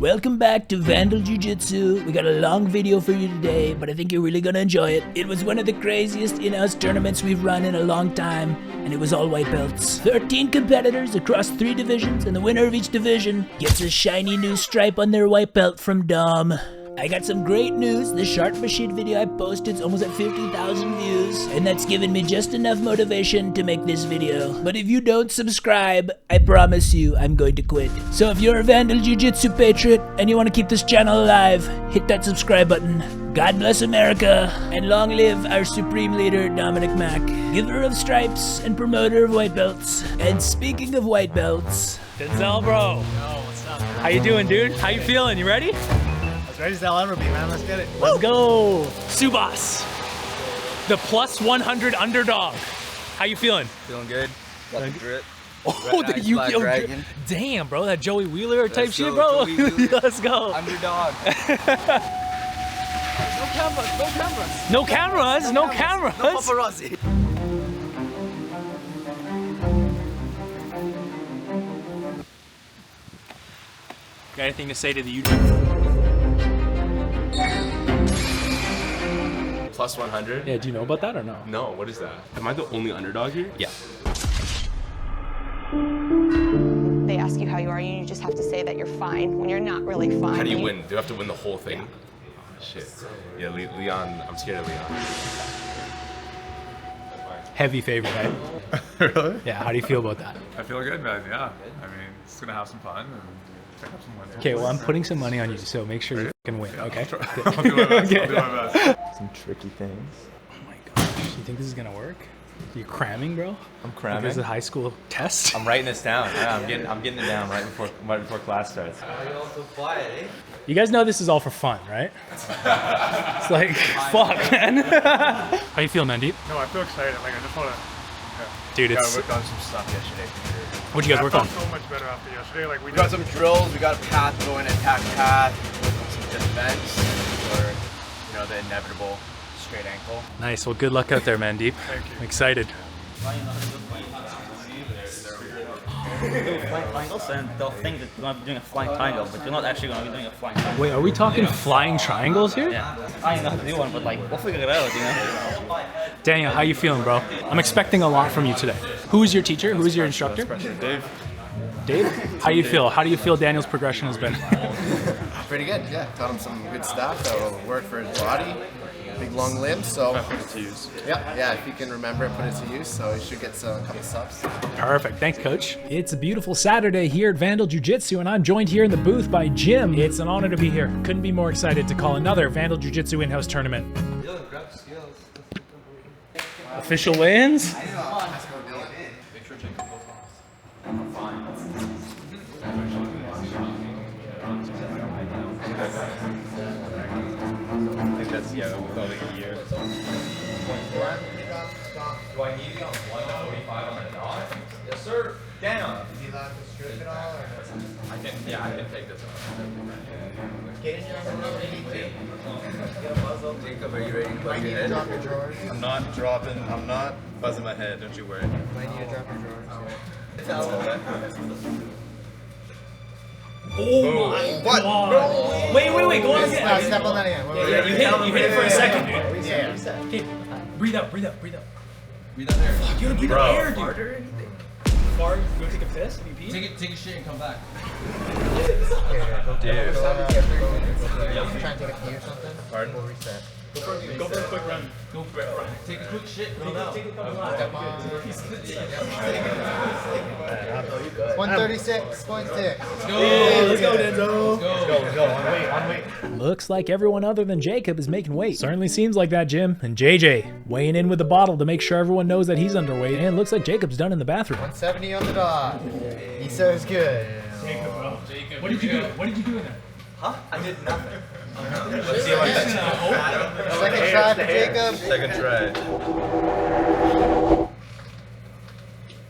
Welcome back to VNDL Jiu Jitsu. We got a long video for you today, but I think you're really gonna enjoy it. It was one of the craziest in-house tournaments we've run in a long time, and it was all white belts. 13 competitors across 3 divisions, and the winner of each division gets a shiny new stripe on their white belt from Dom. I got some great news. The Shart Machine video I posted is almost at 50,000 views, and that's given me just enough motivation to make this video. But if you don't subscribe, I promise you I'm going to quit. So if you're a VNDL Jiu Jitsu patriot and you want to keep this channel alive, hit that subscribe button. God bless America, and long live our supreme leader, Dominic Mack, giver of stripes and promoter of white belts. And speaking of white belts, Denzel, bro. Yo, what's up? How you doing, dude? How you feeling? You ready? As ready as I'll ever be, man. Let's get it. Let's go. Subas, the plus 100 underdog. How you feeling? Feeling good. Got the drip. Oh, the Yu-Gi-Oh! Damn, bro, that Joey Wheeler type shit, bro. Let's go. Underdog. No cameras, no cameras. No cameras, no cameras. No paparazzi. Got anything to say to the YouTube? Plus 100? Yeah, do you know about that or no? No, what is that? Am I the only underdog here? Yeah. They ask you how you are, and you just have to say that you're fine when you're not really fine. How do you win? Do you have to win the whole thing? Yeah. Oh, shit. Yeah, Leon, I'm scared of Leon. Heavy favorite, right? Really? Yeah, how do you feel about that? I feel good, man. Yeah. I mean, it's gonna have some fun and pick up some wins. Okay, well, I'm putting some money on you, so make sure you can win, okay? I'll do my best. I'll do my best. Some tricky things. Oh my gosh, you think this is gonna work? You cramming, bro? I'm cramming. This is a high school test. I'm writing this down. Yeah, I'm getting it down right before class starts. You're also quiet, eh? You guys know this is all for fun, right? It's like, fuck, man. How you feel, Mandeep? No, I feel excited. Like, I just wanna. Dude, Yeah, it's... I worked on some stuff yesterday. What'd you guys work on? I felt so much better after yesterday. Like, we We got some drills. We got a path going, attack path, some defense, or the inevitable straight ankle. Nice, well, good luck out there, Mandeep. Thank you. I'm excited. Flying triangles, and they'll think that you're going to be doing a flying triangle, but you're not actually going to be doing a flying triangle. Wait, are we talking flying triangles here? Yeah, I know how to do one, but like, we'll figure it out, Daniel, how you feeling, bro? I'm expecting a lot from you today. Who is your teacher? Who is your instructor? Dave. Dave? How you feel? How do you feel Daniel's progression has been? Pretty good, yeah. Taught him some good stuff that will work for his body. Big long limbs, so Put it to use. yeah, if he can remember and put it to use, so he should get a couple subs. Perfect. Thanks, Coach. It's a beautiful Saturday here at VNDL Jiu Jitsu, and I'm joined here in the booth by Jim. It's an honor to be here. Couldn't be more excited to call another VNDL Jiu Jitsu in-house tournament. Official wins? I think that's, yeah, with all the year. Do I need to be on 145 on the dot? Yes, sir. Down. Is he allowed to strip it all? Or I can take this off. Jacob, are you ready to buzz your head? Drop your drawers. I'm not buzzing my head, don't you worry. Might need to drop your drawers. Oh my What? God. Wait, go on again. Step on that again. Yeah, you hit it for a second, dude. Yeah. Okay, breathe out. Breathe out there. Breathe out there. Fuck, you gotta breathe out air, dude. Fart, go take a piss, you pee? Take a shit and come back. Dude. Try and take a pee or something. Pardon? We'll reset. Go for a quick run. Go for it. Take a quick shit. Run out. Step on. 136.6. Let's go, Denzel. Let's go. On weight. Looks like everyone other than Jacob is making weight. Certainly seems like that, Jim. And JJ weighing in with the bottle to make sure everyone knows that he's underweight. And looks like Jacob's done in the bathroom. 170 on the dot. He says good. Jacob, bro. What did you do? What did you do in there? Huh? I did nothing. Let's see what that Second try for Jacob. Second try.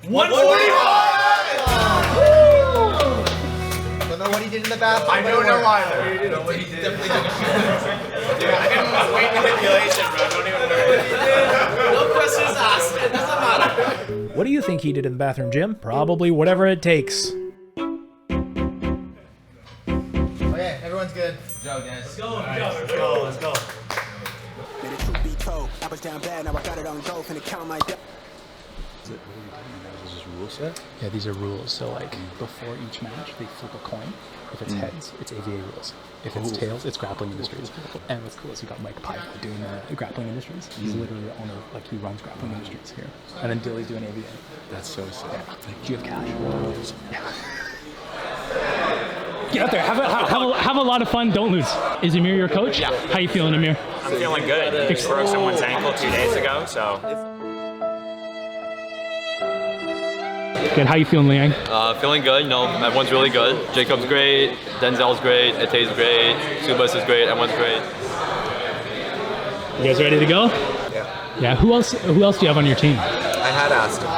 145! Don't know what he did in the bathroom. I don't know either. You know what he did? Definitely took a shit. I didn't know weight manipulation, bro. Don't even know. No questions asked. It doesn't matter. What do you think he did in the bathroom, Jim? Probably whatever it takes. Okay. go, guys. Let's go. Let's go. Made it truth be told, I was down bad, now I got it on go, finna count my debt. Yeah, these are rules. So like before each match, they flip a coin. If it's heads, it's AVA rules. If it's tails, it's grappling industries. And what's cool is you got Mike Pike doing grappling industries. He's literally the owner, like he runs grappling industries here. And then Dilly's doing AVA. That's so sick. Yeah. Do you have cash? Yeah. Get out there, have a lot of fun, don't lose. Is Amir your coach? Yeah. How you feeling, Amir? I'm feeling good. I broke someone's ankle 2 days ago, so. Good, how you feeling, Liang? Feeling good. You know, everyone's really good. Jacob's great. Denzel's great. Ete's great. Subas is great. Everyone's great. You guys ready to go? Yeah. Yeah, who else do you have on your team? I had Aston.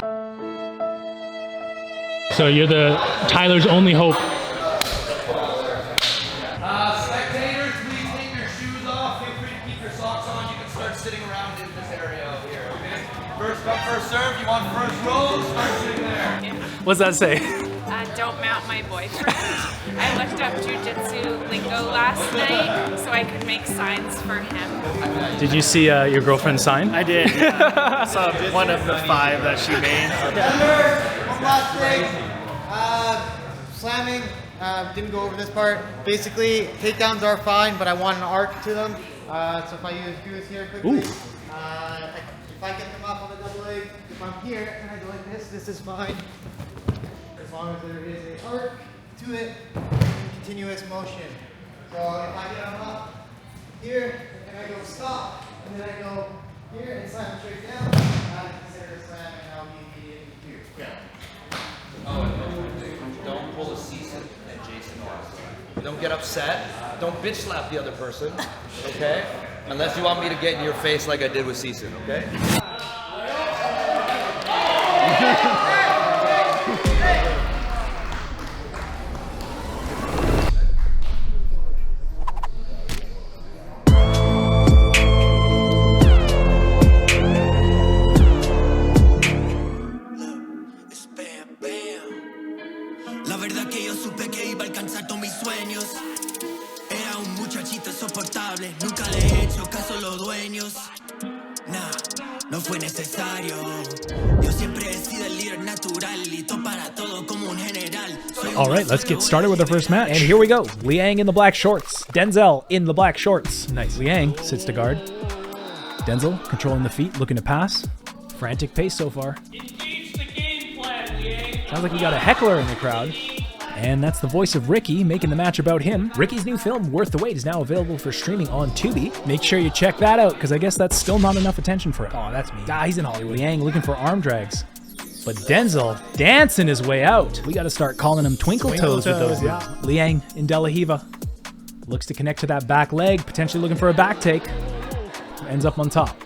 So you're the Tyler's only hope. Spectators, please take your shoes off. Feel free to keep your socks on. You can start sitting around in this area over here, okay? First come, first serve. You want first row? Start sitting there. What's that say? Don't mount my boyfriend. I looked up jiu-jitsu lingo last night so I could make signs for him. Did you see your girlfriend's sign? I did. I saw one of the 5 that she made. One last thing. Slamming. Didn't go over this part. Basically, takedowns are fine, but I want an arc to them. So if I do this here quickly, if I get them up on the double leg, if I'm here and I go like this is fine. As long as there is an arc to it, continuous motion. So if I get them up here and I go stop, and then I go here and slam straight down, I consider a slam and I'll be immediately here. Don't pull a Season and Jason off. Don't get upset. Don't bitch slap the other person, okay? Unless you want me to get in your face like I did with Season, okay? La verdad que yo supe que iba a alcanzar todos mis sueños. Era un muchachito insoportable, nunca le he hecho caso a los dueños. Nah, no fue necesario. Yo siempre he sido el líder natural, listo para todo como un general. All right, let's get started with our first match. And here we go. Liang in the black shorts. Denzel in the black shorts. Nice. Liang sits to guard. Denzel controlling the feet, looking to pass. Frantic pace so far. Sounds like we got a heckler in the crowd. And that's the voice of Ricky making the match about him. Ricky's new film, Worth the Wait, is now available for streaming on Tubi. Make sure you check that out, because I guess that's still not enough attention for him. Oh, that's me. Ah, he's in Hollywood. Liang looking for arm drags. But Denzel dancing his way out. We got to start calling him Twinkle Toes with those. Yeah. Liang in De La Hiva. Looks to connect to that back leg, potentially looking for a back take. Ends up on top.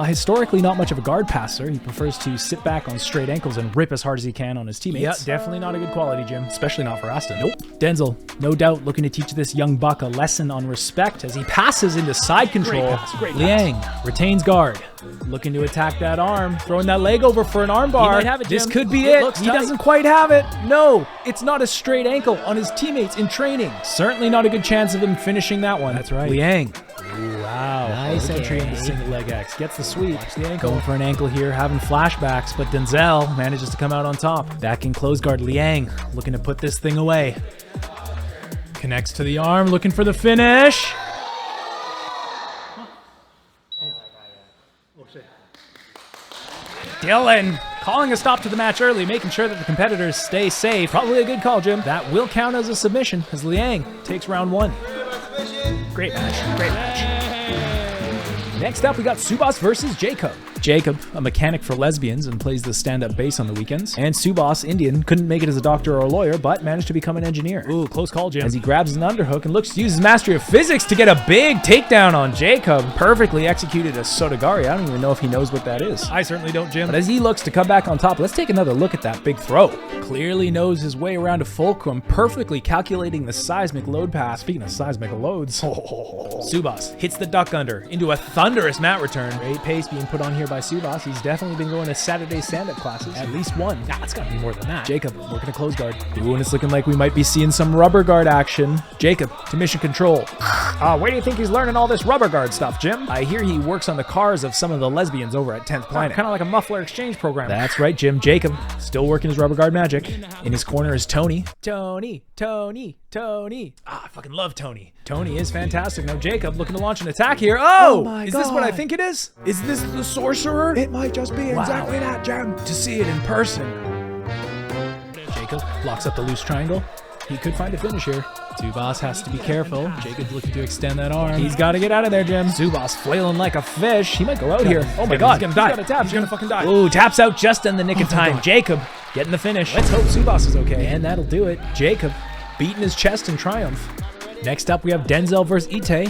Historically not much of a guard passer. He prefers to sit back on straight ankles and rip as hard as he can on his teammates. Yeah, definitely not a good quality, Jim. Especially not for Aston. Nope. Denzel, no doubt, looking to teach this young buck a lesson on respect as he passes into side control. Great pass. Liang retains guard. Looking to attack that arm. Throwing that leg over for an arm bar. He might have it, Jim. This could be it. He doesn't quite have it. No, it's not a straight ankle on his teammates in training. Certainly not a good chance of him finishing that one. That's right. Liang. Ooh, wow. Nice entry into single leg X. Gets the sweep. Watch the ankle. Going for an ankle here, having flashbacks, but Denzel manages to come out on top. Back in close guard, Liang looking to put this thing away. Connects to the arm, looking for the finish. Dylan calling a stop to the match early, making sure that the competitors stay safe. Probably a good call, Jim. That will count as a submission as Liang takes round 1. Great match. Great match. Next up, we got Subas versus Jacob. Jacob, a mechanic for lesbians and plays the stand-up bass on the weekends. And Subas, Indian, couldn't make it as a doctor or a lawyer, but managed to become an engineer. Ooh, close call, Jim. As he grabs an underhook and looks to use his mastery of physics to get a big takedown on Jacob. Perfectly executed a Sotogari. I don't even know if he knows what that is. I certainly don't, Jim. But as he looks to come back on top, let's take another look at that big throw. Clearly knows his way around a fulcrum, perfectly calculating the seismic load pass. Speaking of seismic loads, Subas hits the duck under into a thunderous mat return. Great pace being put on here by by Subas. He's definitely been going to Saturday stand-up classes. At least one. Nah, it's gotta be more than that. Jacob working a close guard. Ooh, and it's looking like we might be seeing some rubber guard action. Jacob to mission control. Where do you think he's learning all this rubber guard stuff, Jim? I hear he works on the cars of some of the lesbians over at 10th Planet. Kind of like a muffler exchange program. That's right, Jim. Jacob still working his rubber guard magic. In his corner is Tony. Tony. I fucking love Tony. Tony is fantastic. Now Jacob looking to launch an attack here. Oh my God. Is this what I think it is? Is this the sorcerer? It might just be exactly that, Jim. To see it in person. Jacob blocks up the loose triangle. He could find a finish here. Subas has to be careful. Jacob's looking to extend that arm. He's got to get out of there, Jim. Subas flailing like a fish. He might go out here. Oh my God. He's going to die. He's got to tap. He's going to fucking die. Ooh, taps out just in the nick of time. Jacob getting the finish. Let's hope Subas is okay. And that'll do it. Jacob beating his chest in triumph. Next up, we have Denzel versus Ite.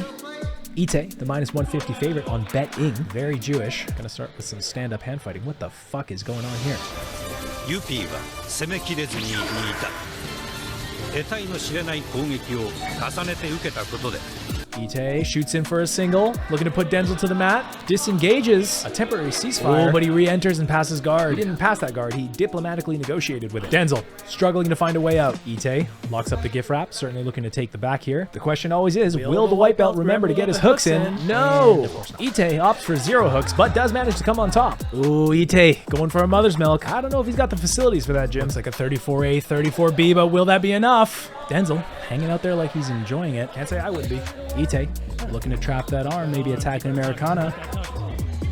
Ite, the -150 favorite on betting. Very Jewish. Gonna start with some stand-up hand fighting. What the fuck is going on here? Yupiは攻めきれずに逃げた。得体の知れない攻撃を重ねて受けたことで。Ite shoots in for a single, looking to put Denzel to the mat, disengages, a temporary ceasefire, but he re-enters and passes guard. He didn't pass that guard, he diplomatically negotiated with it. Denzel struggling to find a way out. Ite locks up the gift wrap, certainly looking to take the back here. The question always is, will the white belt remember to get his hooks in? No! Ite opts for 0 hooks, but does manage to come on top. Ooh, Ite going for a mother's milk. I don't know if he's got the facilities for that, Jim. It's like a 34A, 34B, but will that be enough? Denzel hanging out there like he's enjoying it. Can't say I would be. Ite looking to trap that arm, maybe attack an Americana.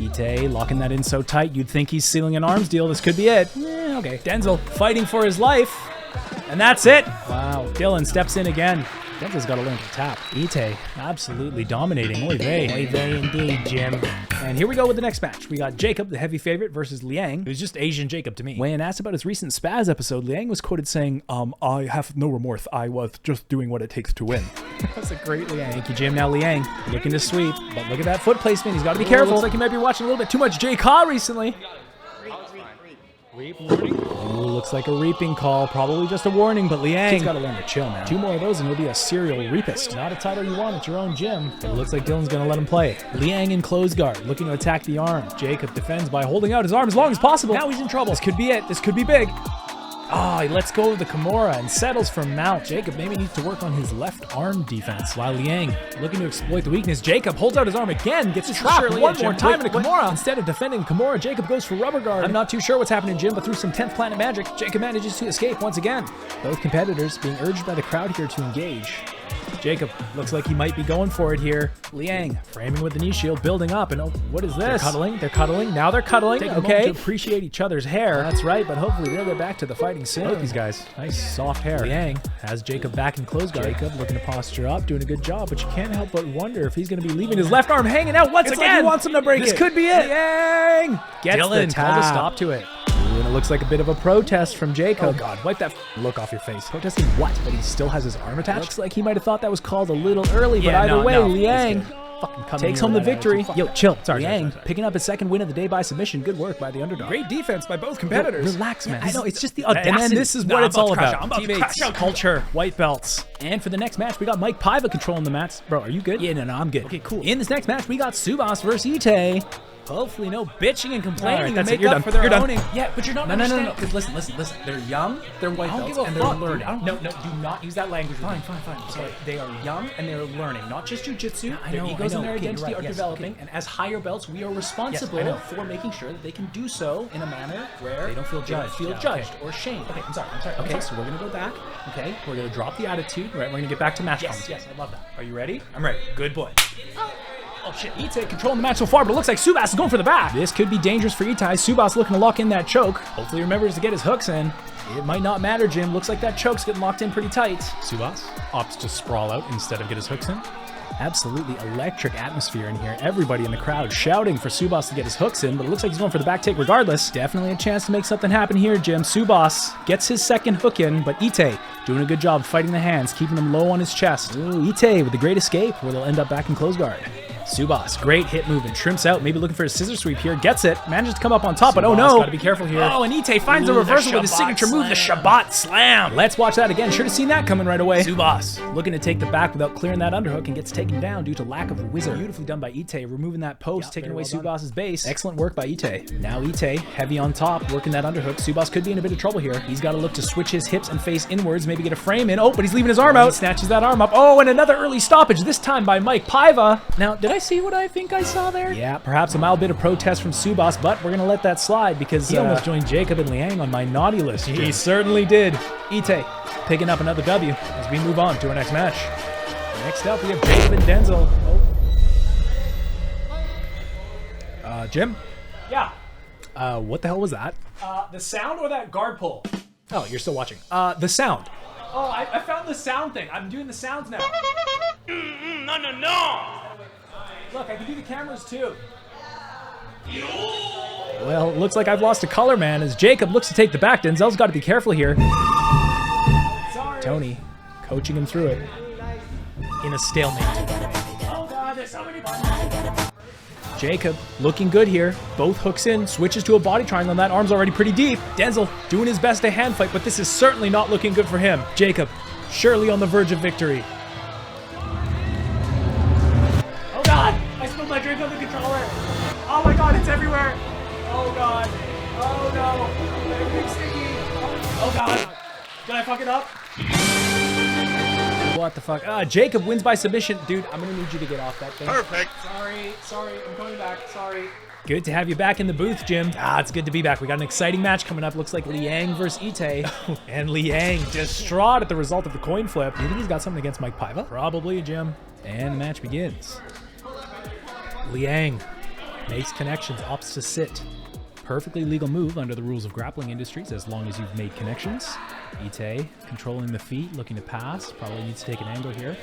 Ite locking that in so tight, you'd think he's sealing an arms deal. This could be it. Okay. Denzel fighting for his life. And that's it. Wow. Dylan steps in again. Denzel's got to learn to tap. Ite absolutely dominating. Oy vey. Oy vey indeed, Jim. And here we go with the next match. We got Jacob, the heavy favorite, versus Liang, who's just Asian Jacob to me. When asked about his recent Spaz episode, Liang was quoted saying, I have no remorse. I was just doing what it takes to win. That's a great Liang. Thank you, Jim. Now Liang looking to sweep, but look at that foot placement. He's got to be careful. Looks like he might be watching a little bit too much JK recently. Reap warning. Ooh, looks like a reaping call. Probably just a warning, but Liang's got to learn to chill, man. 2 more of those and he'll be a serial reapist. Not a title you want at your own gym. But it looks like Dylan's going to let him play. Liang in close guard, looking to attack the arm. Jacob defends by holding out his arm as long as possible. Now he's in trouble. This could be it. This could be big. He lets go of the Kimura and settles for mount. Jacob maybe needs to work on his left arm defense. While Liang looking to exploit the weakness, Jacob holds out his arm again, gets trapped one more time in a Kimura. Instead of defending Kimura, Jacob goes for rubber guard. I'm not too sure what's happening, Jim, but through some 10th Planet magic, Jacob manages to escape once again. Both competitors being urged by the crowd here to engage. Jacob looks like he might be going for it here. Liang framing with the knee shield, building up, and what is this? They're cuddling. Now they're cuddling. Take a moment to appreciate each other's hair. That's right, but hopefully they'll get back to the fighting soon. Look at these guys. Nice soft hair. Liang has Jacob back in close guard. Jacob looking to posture up, doing a good job, but you can't help but wonder if he's going to be leaving his left arm hanging out once again. Like he wants him to break it. This could be it. Liang gets Dylan the tap. Stop to it. And it looks like a bit of a protest from Jacob. Oh God, wipe that look off your face. Protesting what? But he still has his arm attached? Looks like he might have thought that was called a little early, but either way, Liang takes home the victory. Yo, chill. Liang picking up his 2nd win of the day by submission. Good work by the underdog. Great defense by both competitors. Relax, man. I know, it's just the audacity. And this is what it's all about. Teammates, culture, white belts. And for the next match, we got Mike Paiva controlling the mats. Bro, are you good? Yeah, no, I'm good. Okay, cool. In this next match, we got Subas versus Ite. Hopefully no bitching and complaining to make up for their owning. Yeah, but you're not understanding. No. Because listen. They're young, they're white belts, and they're learning. No, do not use that language. Fine. So they are young and they're learning, not just jiu-jitsu. Their egos and their identity are developing, and as higher belts, we are responsible for making sure that they can do so in a manner where they don't feel judged or shamed. Okay, I'm sorry. Okay, so we're gonna go back. Okay, we're gonna drop the attitude. Right, we're gonna get back to match commentary. Yes, I love that. Are you ready? I'm ready. Good boy. Oh shit, Ite controlling the match so far, but it looks like Subas is going for the back. This could be dangerous for Ite. Subas looking to lock in that choke. Hopefully remembers to get his hooks in. It might not matter, Jim. Looks like that choke's getting locked in pretty tight. Subas opts to sprawl out instead of get his hooks in. Absolutely electric atmosphere in here. Everybody in the crowd shouting for Subas to get his hooks in, but it looks like he's going for the back take regardless. Definitely a chance to make something happen here, Jim. Subas gets his 2nd hook in, but Ite doing a good job fighting the hands, keeping them low on his chest. Ooh, Ite with the great escape, where they'll end up back in close guard. Subas, great hit move and shrimps out. Maybe looking for a scissor sweep here. Gets it. Manages to come up on top, but oh no. Gotta be careful here. Oh, and Ite finds a reversal with his signature move, the Shabbat Slam. Let's watch that again. Should have seen that coming right away. Subas looking to take the back without clearing that underhook and gets taken down due to lack of wizard. Beautifully done by Ite, removing that post, taking away Subas's base. Excellent work by Ite. Now Ite, heavy on top, working that underhook. Subas could be in a bit of trouble here. He's got to look to switch his hips and face inwards, maybe get a frame in. Oh, but he's leaving his arm out. He snatches that arm up. Oh, and another early stoppage, this time by Mike Paiva. Now, did I see what I think I saw there? Yeah, perhaps a mild bit of protest from Subas, but we're gonna let that slide because he almost joined Jacob and Liang on my naughty list. He certainly did. Ite picking up another W as we move on to our next match. Next up, we have Jacob and Denzel. Oh. Jim? Yeah. What the hell was that? The sound or that guard pull? Oh, you're still watching. The sound. Oh, I found the sound thing. I'm doing the sounds now. No. Look, I can do the cameras too. Well, it looks like I've lost a color man as Jacob looks to take the back. Denzel's got to be careful here. Sorry. Tony coaching him through it in a stalemate. Oh God, there's so many buttons. Jacob looking good here. Both hooks in, switches to a body triangle, and that arm's already pretty deep. Denzel doing his best to hand fight, but this is certainly not looking good for him. Jacob surely on the verge of victory. Oh God, I spilled my drink on the controller. Oh my God, it's everywhere. Oh God. Oh no. Everything's sticky. Oh God. Did I fuck it up? What the fuck? Jacob wins by submission. Dude, I'm gonna need you to get off that thing. Perfect. Sorry, I'm coming back. Sorry. Good to have you back in the booth, Jim. It's good to be back. We got an exciting match coming up. Looks like Liang versus Ite. And Liang distraught at the result of the coin flip. You think he's got something against Mike Paiva? Probably, Jim. And the match begins. Liang makes connections, opts to sit. Perfectly legal move under the rules of grappling industries as long as you've made connections. Ite controlling the feet, looking to pass. Probably needs to take an angle here.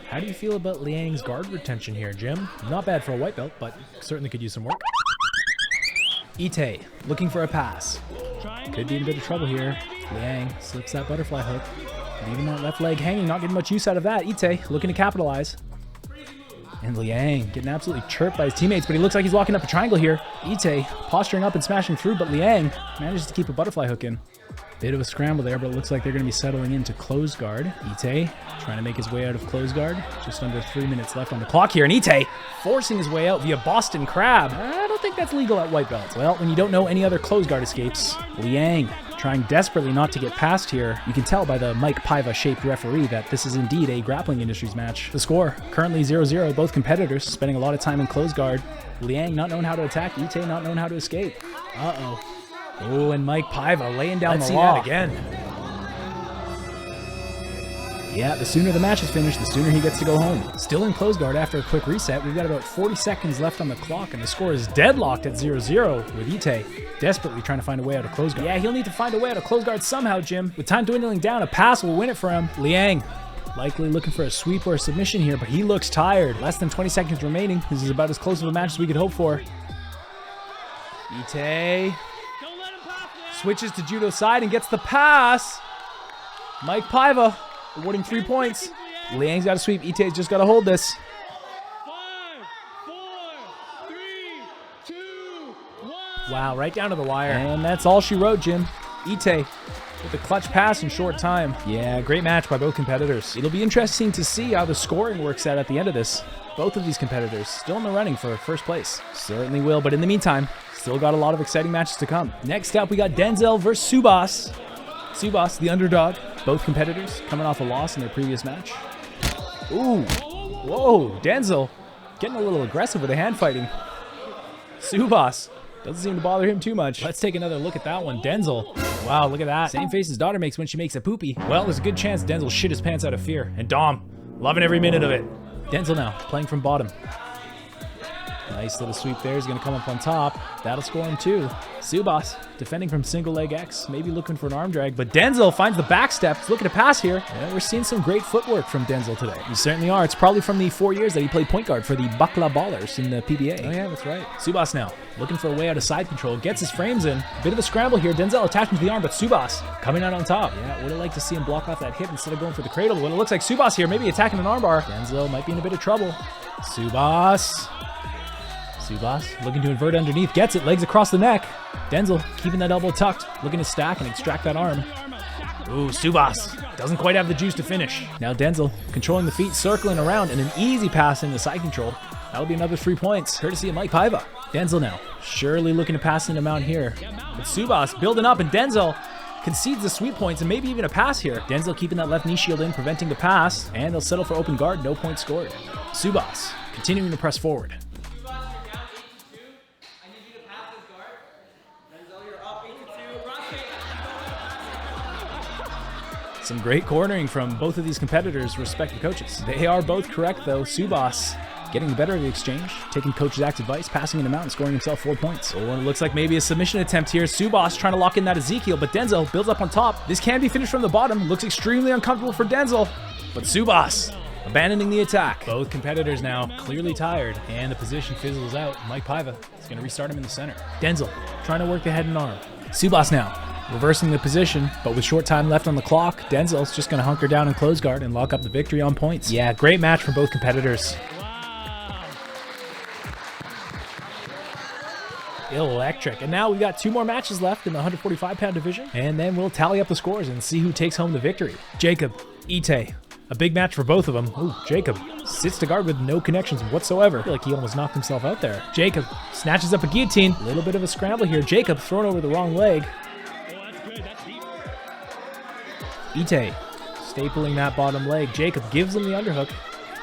How do you feel about Liang's guard retention here, Jim? Not bad for a white belt, but certainly could use some work. Ite looking for a pass. Could be in a bit of trouble here. Liang slips that butterfly hook. Leaving that left leg hanging, not getting much use out of that. Ite looking to capitalize. And Liang getting absolutely chirped by his teammates, but he looks like he's walking up a triangle here. Ite posturing up and smashing through, but Liang manages to keep a butterfly hook in. Bit of a scramble there, but it looks like they're going to be settling into closed guard. Ite trying to make his way out of closed guard. Just under 3 minutes left on the clock here, and Ite forcing his way out via Boston Crab. I don't think that's legal at white belts. Well, when you don't know any other closed guard escapes, Liang trying desperately not to get past here. You can tell by the Mike Paiva-shaped referee that this is indeed a grappling industries match. The score, currently 0-0, both competitors spending a lot of time in closed guard. Liang not knowing how to attack, Ite not knowing how to escape. Uh-oh. Oh, and Mike Paiva laying down the law. Let's see that again. Yeah, the sooner the match is finished, the sooner he gets to go home. Still in closed guard after a quick reset. We've got about 40 seconds left on the clock, and the score is deadlocked at 0-0 with Ite desperately trying to find a way out of closed guard. Yeah, he'll need to find a way out of closed guard somehow, Jim. With time dwindling down, a pass will win it for him. Liang likely looking for a sweep or a submission here, but he looks tired. Less than 20 seconds remaining. This is about as close of a match as we could hope for. Ite switches to judo side and gets the pass. Mike Paiva awarding 3 points. Liang's got to sweep. Ite's just got to hold this. 5, 4, 3, 2, 1. Wow, right down to the wire. And that's all she wrote, Jim. Ite with a clutch pass in short time. Yeah, great match by both competitors. It'll be interesting to see how the scoring works out at the end of this. Both of these competitors still in the running for first place. Certainly will, but in the meantime, still got a lot of exciting matches to come. Next up, we got Denzel versus Subas. Subas, the underdog. Both competitors coming off a loss in their previous match. Ooh. Whoa, Denzel getting a little aggressive with the hand fighting. Subas doesn't seem to bother him too much. Let's take another look at that one. Denzel. Wow, look at that. Same face his daughter makes when she makes a poopy. Well, there's a good chance Denzel shit his pants out of fear. And Dom, loving every minute of it. Denzel now, playing from bottom. Nice little sweep there. He's going to come up on top. That'll score him too. Subas defending from single leg X, maybe looking for an arm drag, but Denzel finds the back step. He's looking to pass here. Yeah, we're seeing some great footwork from Denzel today. You certainly are. It's probably from the 4 years that he played point guard for the Bakla Ballers in the PBA. Oh yeah, that's right. Subas now looking for a way out of side control. Gets his frames in. Bit of a scramble here. Denzel attaching to the arm, but Subas coming out on top. Yeah, would have liked to see him block off that hip instead of going for the cradle. But it looks like Subas here maybe attacking an armbar. Denzel might be in a bit of trouble. Subas. Subas looking to invert underneath. Gets it. Legs across the neck. Denzel keeping that elbow tucked. Looking to stack and extract that arm. Ooh, Subas doesn't quite have the juice to finish. Now Denzel controlling the feet, circling around, and an easy pass into side control. That'll be another 3 points, courtesy of Mike Paiva. Denzel now, surely looking to pass into Mount here. But Subas building up, and Denzel concedes the sweep points and maybe even a pass here. Denzel keeping that left knee shield in, preventing the pass, and they'll settle for open guard, no points scored. Subas continuing to press forward. Some great cornering from both of these competitors' respective coaches. They are both correct though. Subas getting the better of the exchange, taking coach's act advice, passing him out and scoring himself 4 points. Oh, and it looks like maybe a submission attempt here. Subas trying to lock in that Ezekiel, but Denzel builds up on top. This can be finished from the bottom. Looks extremely uncomfortable for Denzel, but Subas abandoning the attack. Both competitors now clearly tired, and the position fizzles out. Mike Paiva is going to restart him in the center. Denzel trying to work the head and arm. Subas now reversing the position, but with short time left on the clock, Denzel's just going to hunker down and close guard and lock up the victory on points. Yeah, great match for both competitors. Electric. And now we've got 2 more matches left in the 145-pound division, and then we'll tally up the scores and see who takes home the victory. Jacob, Ite. A big match for both of them. Ooh, Jacob sits to guard with no connections whatsoever. I feel like he almost knocked himself out there. Jacob snatches up a guillotine. A little bit of a scramble here. Jacob thrown over the wrong leg. Ite stapling that bottom leg. Jacob gives him the underhook.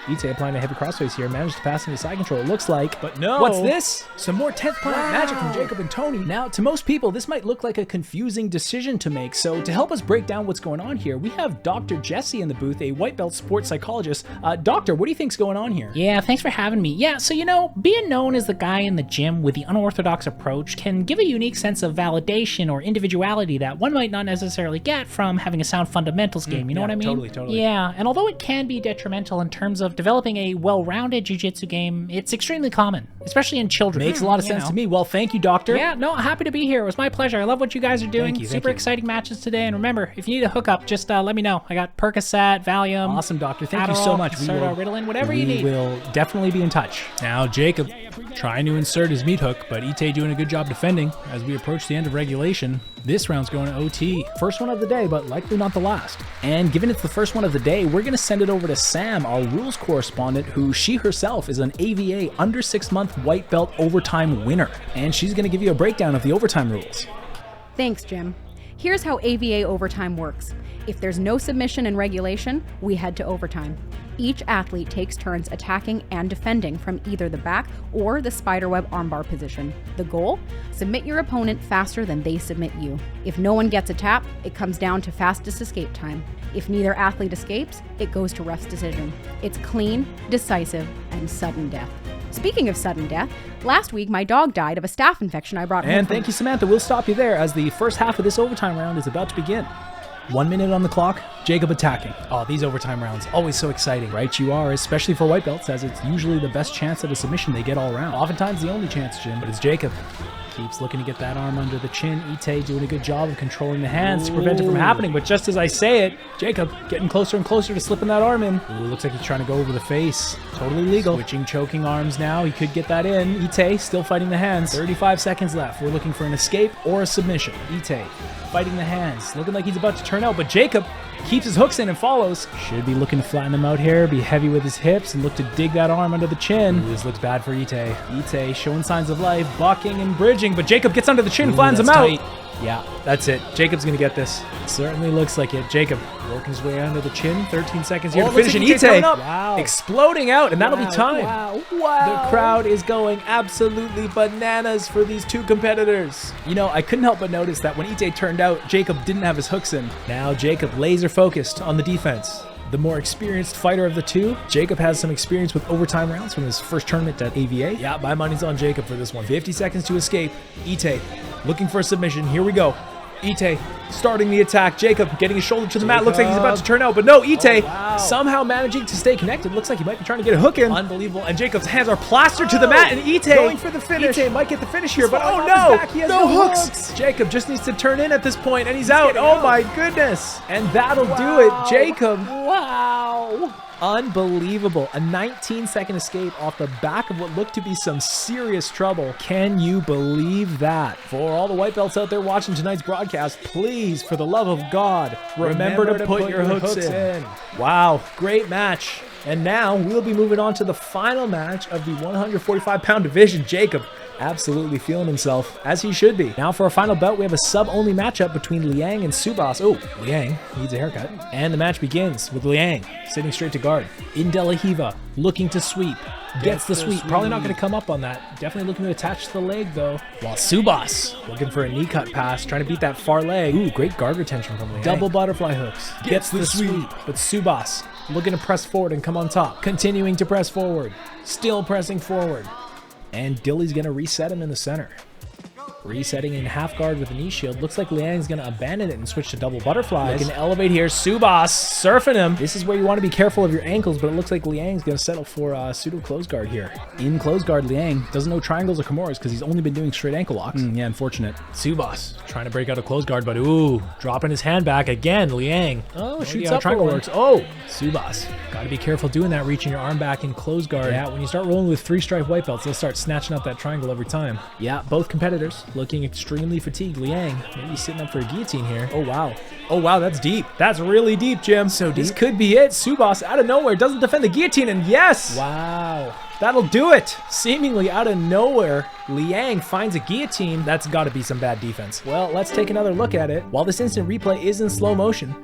Ite applying a heavy crossface here, managed to pass into side control, it looks like. But no! What's this? Some more 10th planet magic from Jacob and Tony. Now, to most people, this might look like a confusing decision to make, so to help us break down what's going on here, we have Dr. Jesse in the booth, a white belt sports psychologist. Doctor, what do you think's going on here? Yeah, thanks for having me. Yeah, so you know, being known as the guy in the gym with the unorthodox approach can give a unique sense of validation or individuality that one might not necessarily get from having a sound fundamentals game, you know what I mean? Totally. Yeah, and although it can be detrimental in terms of developing a well-rounded jiu-jitsu game, it's extremely common, especially in children. Makes a lot of sense to me. Well, thank you, Doctor. Yeah, no, happy to be here. It was my pleasure. I love what you guys are doing. Thank you. Super exciting matches today. And remember, if you need a hookup, just let me know. I got Percocet, Valium. Awesome, Doctor. Thank Adderall, you so much. Ritalin, whatever you need. We will definitely be in touch. Now, Jacob trying to insert his meat hook, but Ite doing a good job defending as we approach the end of regulation. This round's going to OT. First one of the day, but likely not the last. And given it's the first one of the day, we're going to send it over to Sam, our rules correspondent, who she herself is an AVA under 6-month white belt overtime winner. And she's going to give you a breakdown of the overtime rules. Thanks, Jim. Here's how AVA overtime works. If there's no submission in regulation, we head to overtime. Each athlete takes turns attacking and defending from either the back or the spiderweb armbar position. The goal? Submit your opponent faster than they submit you. If no one gets a tap, it comes down to fastest escape time. If neither athlete escapes, it goes to ref's decision. It's clean, decisive, and sudden death. Speaking of sudden death, last week my dog died of a staph infection I brought home. And thank you, Samantha. We'll stop you there as the first half of this overtime round is about to begin. 1 minute on the clock, Jacob attacking. Oh, these overtime rounds, always so exciting. Right you are, especially for white belts, as it's usually the best chance at a submission they get all around. Oftentimes the only chance, Jim, but it's Jacob. Keeps looking to get that arm under the chin. Ite doing a good job of controlling the hands to prevent it from happening, but just as I say it, Jacob getting closer and closer to slipping that arm in. Ooh, looks like he's trying to go over the face. Totally legal. Switching choking arms now. He could get that in. Ite still fighting the hands. 35 seconds left. We're looking for an escape or a submission. Ite fighting the hands. Looking like he's about to turn out, but Jacob keeps his hooks in and follows. Should be looking to flatten him out here, be heavy with his hips, and look to dig that arm under the chin. Ooh, this looks bad for Ite. Ite showing signs of life, bucking and bridging, but Jacob gets under the chin, flattens him out. Tight. Yeah, that's it. Jacob's going to get this. It certainly looks like it. Jacob working his way under the chin. 13 seconds here to finish. And Ite exploding out, and that'll be time. Wow. The crowd is going absolutely bananas for these two competitors. You know, I couldn't help but notice that when Ite turned out, Jacob didn't have his hooks in. Now Jacob laser focused on the defense. The more experienced fighter of the two. Jacob has some experience with overtime rounds from his first tournament at AVA. Yeah, my money's on Jacob for this one. 50 seconds to escape. Ite looking for a submission. Here we go. Ite starting the attack. Jacob getting his shoulder to the mat. Looks like he's about to turn out, but no, Ite somehow managing to stay connected. Looks like he might be trying to get a hook in. Unbelievable. And Jacob's hands are plastered to the mat, and Ite going for the finish. Ite might get the finish here, but oh no, no hooks. Jacob just needs to turn in at this point, and he's out. Oh my goodness. And that'll do it. Jacob. Wow. Wow. Unbelievable. A 19-second escape off the back of what looked to be some serious trouble. Can you believe that? For all the white belts out there watching tonight's broadcast, please, for the love of God, remember to put your hooks in. Wow, great match. And now we'll be moving on to the final match of the 145-pound division. Jacob absolutely feeling himself, as he should be. Now for our final bout, we have a sub-only matchup between Liang and Subas. Oh, Liang needs a haircut. And the match begins with Liang sitting straight to guard. In De La Hiva, looking to sweep. Gets the sweep. Probably not going to come up on that. Definitely looking to attach to the leg, though. While Subas looking for a knee cut pass, trying to beat that far leg. Ooh, great guard retention from Liang. Double butterfly hooks. Gets the sweep. But Subas looking to press forward and come on top. Continuing to press forward. Still pressing forward. And Dilly's going to reset him in the center. Resetting in half guard with a knee shield. Looks like Liang's going to abandon it and switch to double butterflies. Looking to elevate here. Subas surfing him. This is where you want to be careful of your ankles, but it looks like Liang's going to settle for pseudo close guard here. In close guard, Liang doesn't know triangles or Kimuras because he's only been doing straight ankle locks. Yeah, unfortunate. Subas trying to break out of close guard, but ooh, dropping his hand back again. Liang. Oh, shoots up triangle works. Oh, Subas. Got to be careful doing that, reaching your arm back in close guard. Yeah, when you start rolling with 3-stripe white belts, they'll start snatching up that triangle every time. Yeah, both competitors looking extremely fatigued. Liang maybe sitting up for a guillotine here. Oh, wow. Oh, wow, that's deep. That's really deep, Jim. So deep. This could be it. Subas out of nowhere doesn't defend the guillotine, and yes! Wow. That'll do it. Seemingly out of nowhere, Liang finds a guillotine. That's got to be some bad defense. Well, let's take another look at it. While this instant replay is in slow motion,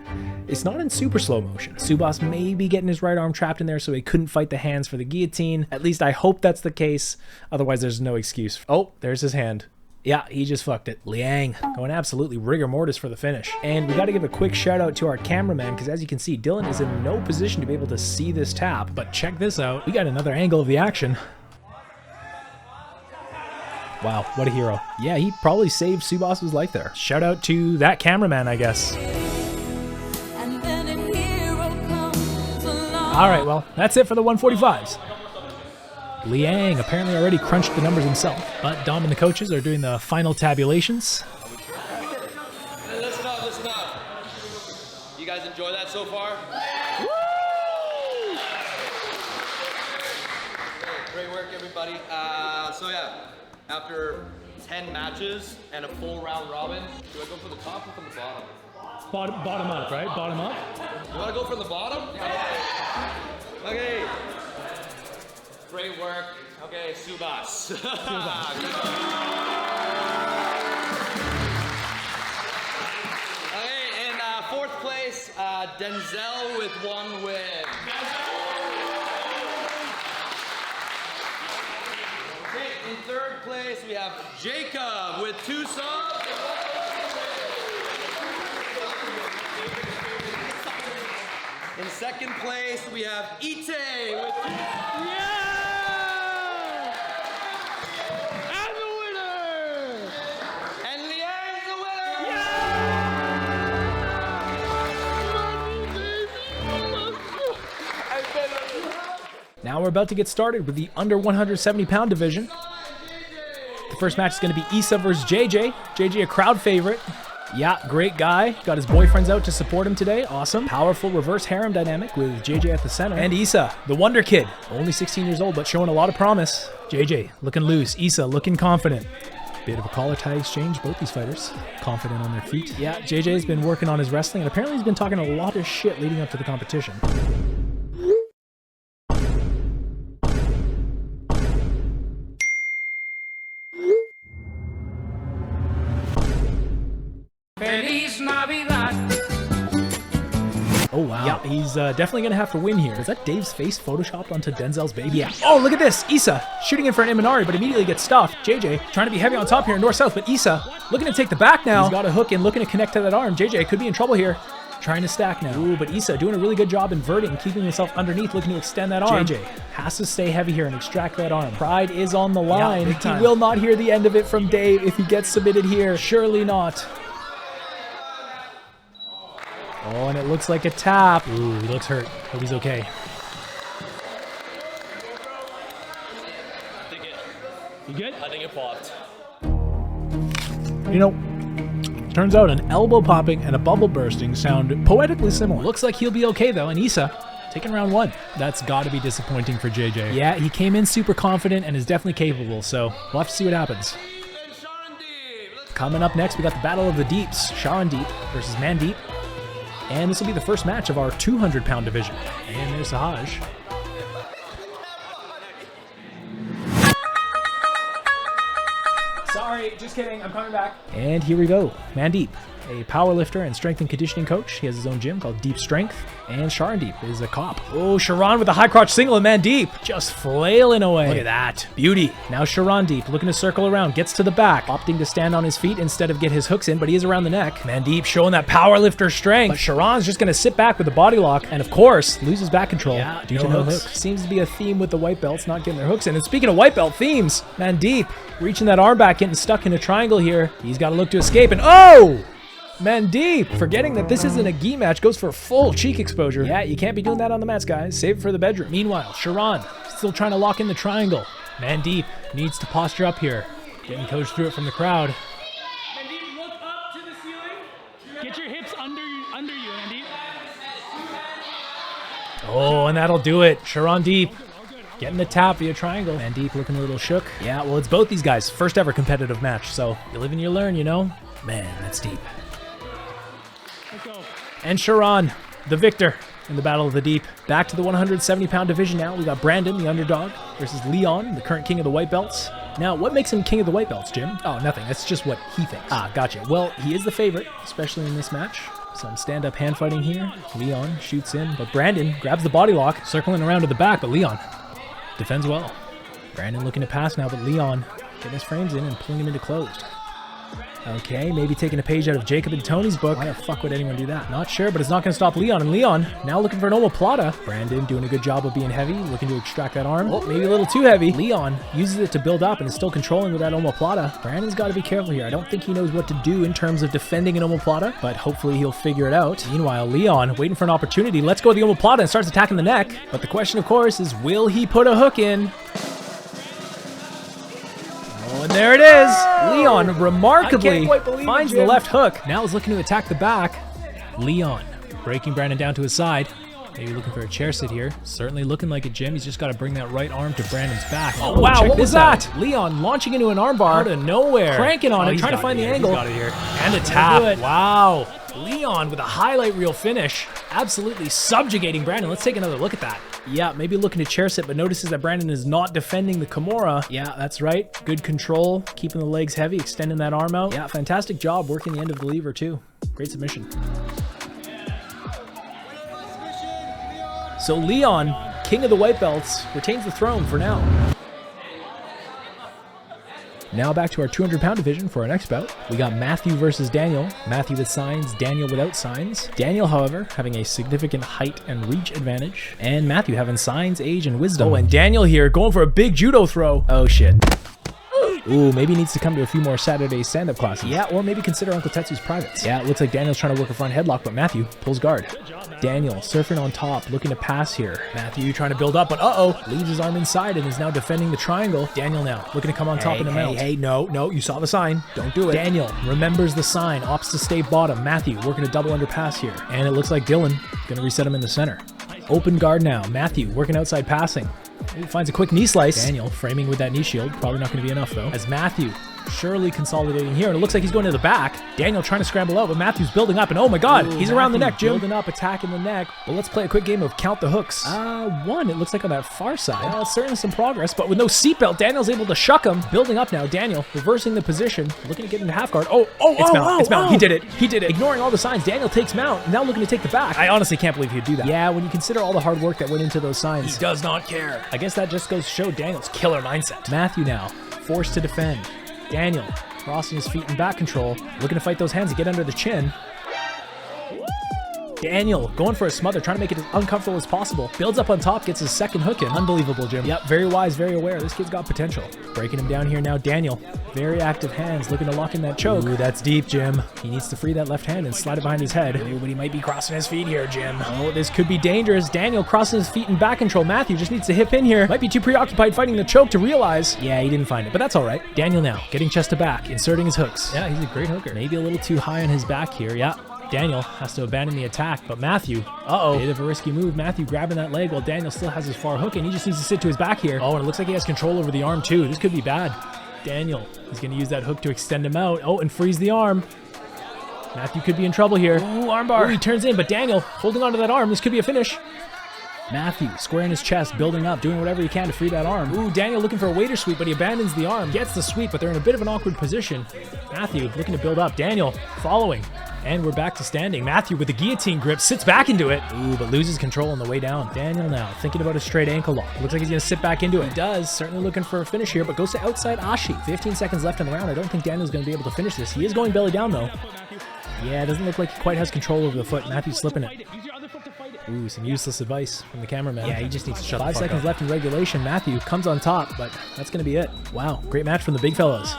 it's not in super slow motion. Subas may be getting his right arm trapped in there so he couldn't fight the hands for the guillotine. At least I hope that's the case. Otherwise, there's no excuse. Oh, there's his hand. Yeah, he just fucked it. Liang going absolutely rigor mortis for the finish. And we got to give a quick shout out to our cameraman because as you can see, Dylan is in no position to be able to see this tap. But check this out. We got another angle of the action. Wow, what a hero. Yeah, he probably saved Subas's life there. Shout out to that cameraman, I guess. All right, well, that's it for the 145s. Liang apparently already crunched the numbers himself, but Dom and the coaches are doing the final tabulations. Hey, listen up. You guys enjoy that so far? Woo! Great work, everybody. So yeah, after 10 matches and a full round robin, do I go from the top or from the bottom? Bottom up, right? Bottom up? You want to go from the bottom? Okay. Great work. Okay, Subas. Okay, in fourth place, Denzel with 1 win. Okay, in third place, we have Jacob with 2 subs. In second place, we have Ite with 2 subs. Now we're about to get started with the under 170-pound division. The first match is going to be Issa versus JJ. JJ, a crowd favorite. Yeah, great guy. Got his boyfriends out to support him today. Awesome. Powerful reverse harem dynamic with JJ at the center. And Issa, the wonder kid. Only 16 years old, but showing a lot of promise. JJ looking loose. Issa looking confident. Bit of a collar tie exchange, both these fighters. Confident on their feet. Yeah, JJ's been working on his wrestling, and apparently he's been talking a lot of shit leading up to the competition. Oh, wow. Yeah, he's definitely going to have to win here. Is that Dave's face photoshopped onto Denzel's baby? Yeah. Oh, look at this. Issa shooting in for an Imanari, but immediately gets stuffed. JJ trying to be heavy on top here, north-south, but Issa looking to take the back now. He's got a hook in, looking to connect to that arm. JJ could be in trouble here. Trying to stack now. Ooh, but Issa doing a really good job inverting, keeping himself underneath, looking to extend that arm. JJ has to stay heavy here and extract that arm. Pride is on the line. Yeah, he will not hear the end of it from Dave if he gets submitted here. Surely not. Oh, and it looks like a tap. Ooh, he looks hurt. Hope he's okay. You good? I think it popped. You know, turns out an elbow popping and a bubble bursting sound poetically similar. Looks like he'll be okay though, and Issa taking round 1. That's got to be disappointing for JJ. Yeah, he came in super confident and is definitely capable, so we'll have to see what happens. Coming up next, we got the Battle of the Deeps. Sharandeep versus Mandeep. And this will be the first match of our 200-pound division. And there's Sahaj. Sorry, just kidding. I'm coming back. And here we go. Mandeep, a powerlifter and strength and conditioning coach. He has his own gym called Deep Strength. And Sharandeep is a cop. Oh, Sharan with a high crotch single and Mandeep just flailing away. Look at that. Beauty. Now Sharandeep looking to circle around, gets to the back, opting to stand on his feet instead of get his hooks in, but he is around the neck. Mandeep showing that powerlifter strength. But Sharan's just going to sit back with the body lock and, of course, loses back control. Yeah, due to no hooks. Seems to be a theme with the white belts not getting their hooks in. And speaking of white belt themes, Mandeep reaching that arm back, getting stuck in a triangle here. He's got to look to escape, and oh! Mandeep, forgetting that this isn't a gi match, goes for full cheek exposure. Yeah, you can't be doing that on the mats, guys. Save it for the bedroom. Meanwhile, Sharan still trying to lock in the triangle. Mandeep needs to posture up here. Getting coached through it from the crowd. Mandeep, look up to the ceiling. Get your hips under you, Mandeep. Oh, and that'll do it. Sharandeep getting the tap via triangle. Mandeep looking a little shook. Yeah, well, it's both these guys' first ever competitive match, so you live and you learn, you know? Man, that's deep. And Sharan, the victor in the Battle of the Deep. Back to the 170-pound division now. We got Brandon, the underdog, versus Liang, the current king of the white belts. Now, what makes him king of the white belts, Jim? Oh, nothing. That's just what he thinks. Ah, gotcha. Well, he is the favorite, especially in this match. Some stand-up hand fighting here. Liang shoots in, but Brandon grabs the body lock, circling around to the back, but Liang defends well. Brandon looking to pass now, but Liang getting his frames in and pulling him into closed. Okay, maybe taking a page out of Jacob and Tony's book. Why the fuck would anyone do that? Not sure, but it's not going to stop Liang. And Liang now looking for an omoplata. Brandon doing a good job of being heavy, looking to extract that arm. Oh, maybe a little too heavy. Liang uses it to build up and is still controlling with that omoplata. Brandon's got to be careful here. I don't think he knows what to do in terms of defending an omoplata, but hopefully he'll figure it out. Meanwhile, Liang waiting for an opportunity. Lets go of the omoplata and starts attacking the neck. But the question, of course, is will he put a hook in? Oh, and there it is. Liang remarkably finds the left hook. Now is looking to attack the back. Liang breaking Brandon down to his side. Maybe looking for a chair sit here. Certainly looking like a Jim. He's just got to bring that right arm to Brandon's back. Oh, wow, what was that? Liang launching into an armbar. Out of nowhere. Cranking on it, trying to find the angle. Got it here. And a tap. Wow. Liang with a highlight reel finish. Absolutely subjugating Brandon. Let's take another look at that. Yeah, maybe looking to chair sit, but notices that Brandon is not defending the Kimura. Yeah, that's right. Good control, keeping the legs heavy, extending that arm out. Yeah, fantastic job working the end of the lever too. Great submission. So Liang, king of the white belts, retains the throne for now. Now back to our 200-pound division for our next bout. We got Matthew versus Daniel. Matthew with signs, Daniel without signs. Daniel, however, having a significant height and reach advantage. And Matthew having signs, age, and wisdom. Oh, and Daniel here going for a big judo throw. Oh, shit. Ooh, maybe he needs to come to a few more Saturday stand-up classes. Yeah, or maybe consider Uncle Tetsu's privates. Yeah, it looks like Daniel's trying to work a front headlock, but Matthew pulls guard. Daniel surfing on top, looking to pass here. Matthew trying to build up, but leaves his arm inside and is now defending the triangle. Daniel now looking to come on top in the mount. Hey, no, you saw the sign. Don't do it. Daniel remembers the sign, opts to stay bottom. Matthew working a double under pass here. And it looks like Dylan gonna reset him in the center. Open guard now. Matthew working outside passing. He finds a quick knee slice. Daniel framing with that knee shield. Probably not going to be enough, though. As Matthew surely consolidating here, and it looks like he's going to the back. Daniel trying to scramble out, but Matthew's building up, and oh my god, he's around the neck, Jim. Building up, attacking the neck. But let's play a quick game of count the hooks. One, it looks like on that far side. Certainly some progress, but with no seatbelt, Daniel's able to shuck him. Building up now, Daniel reversing the position, looking to get into half guard. It's mount. He did it. Ignoring all the signs, Daniel takes mount, now looking to take the back. I honestly can't believe he'd do that. Yeah, when you consider all the hard work that went into those signs. He does not care. I guess that just goes to show Daniel's killer mindset. Matthew now, forced to defend. Daniel crossing his feet in back control, looking to fight those hands to get under the chin. Daniel going for a smother, trying to make it as uncomfortable as possible. Builds up on top, gets his second hook in. Unbelievable, Jim. Yep, very wise, very aware. This kid's got potential. Breaking him down here now, Daniel. Very active hands, looking to lock in that choke. Ooh, that's deep, Jim. He needs to free that left hand and slide it behind his head. Ooh, but he might be crossing his feet here, Jim. Oh, this could be dangerous. Daniel crossing his feet in back control. Matthew just needs to hip in here. Might be too preoccupied fighting the choke to realize. Yeah, he didn't find it, but that's all right. Daniel now, getting chest to back, inserting his hooks. Yeah, he's a great hooker. Maybe a little too high on his back here, yeah. Daniel has to abandon the attack, but Matthew, bit of a risky move. Matthew grabbing that leg while Daniel still has his far hook, and he just needs to sit to his back here. Oh, and it looks like he has control over the arm too. This could be bad. Daniel is going to use that hook to extend him out. Oh, and freeze the arm. Matthew could be in trouble here. Ooh, armbar. Ooh, he turns in, but Daniel holding onto that arm. This could be a finish. Matthew squaring his chest, building up, doing whatever he can to free that arm. Ooh, Daniel looking for a waiter sweep, but he abandons the arm. Gets the sweep, but they're in a bit of an awkward position. Matthew looking to build up. Daniel following. And we're back to standing. Matthew with the guillotine grip sits back into it. Ooh, but loses control on the way down. Daniel now thinking about a straight ankle lock. Looks like he's going to sit back into it. He does. Certainly looking for a finish here, but goes to outside Ashi. 15 seconds left in the round. I don't think Daniel's going to be able to finish this. He is going belly down, though. Yeah, it doesn't look like he quite has control over the foot. Matthew's slipping it. Ooh, some useless advice from the cameraman. Yeah, he just needs to shut the fuck up. 5 seconds left in regulation. Matthew comes on top, but that's going to be it. Wow, great match from the big fellas.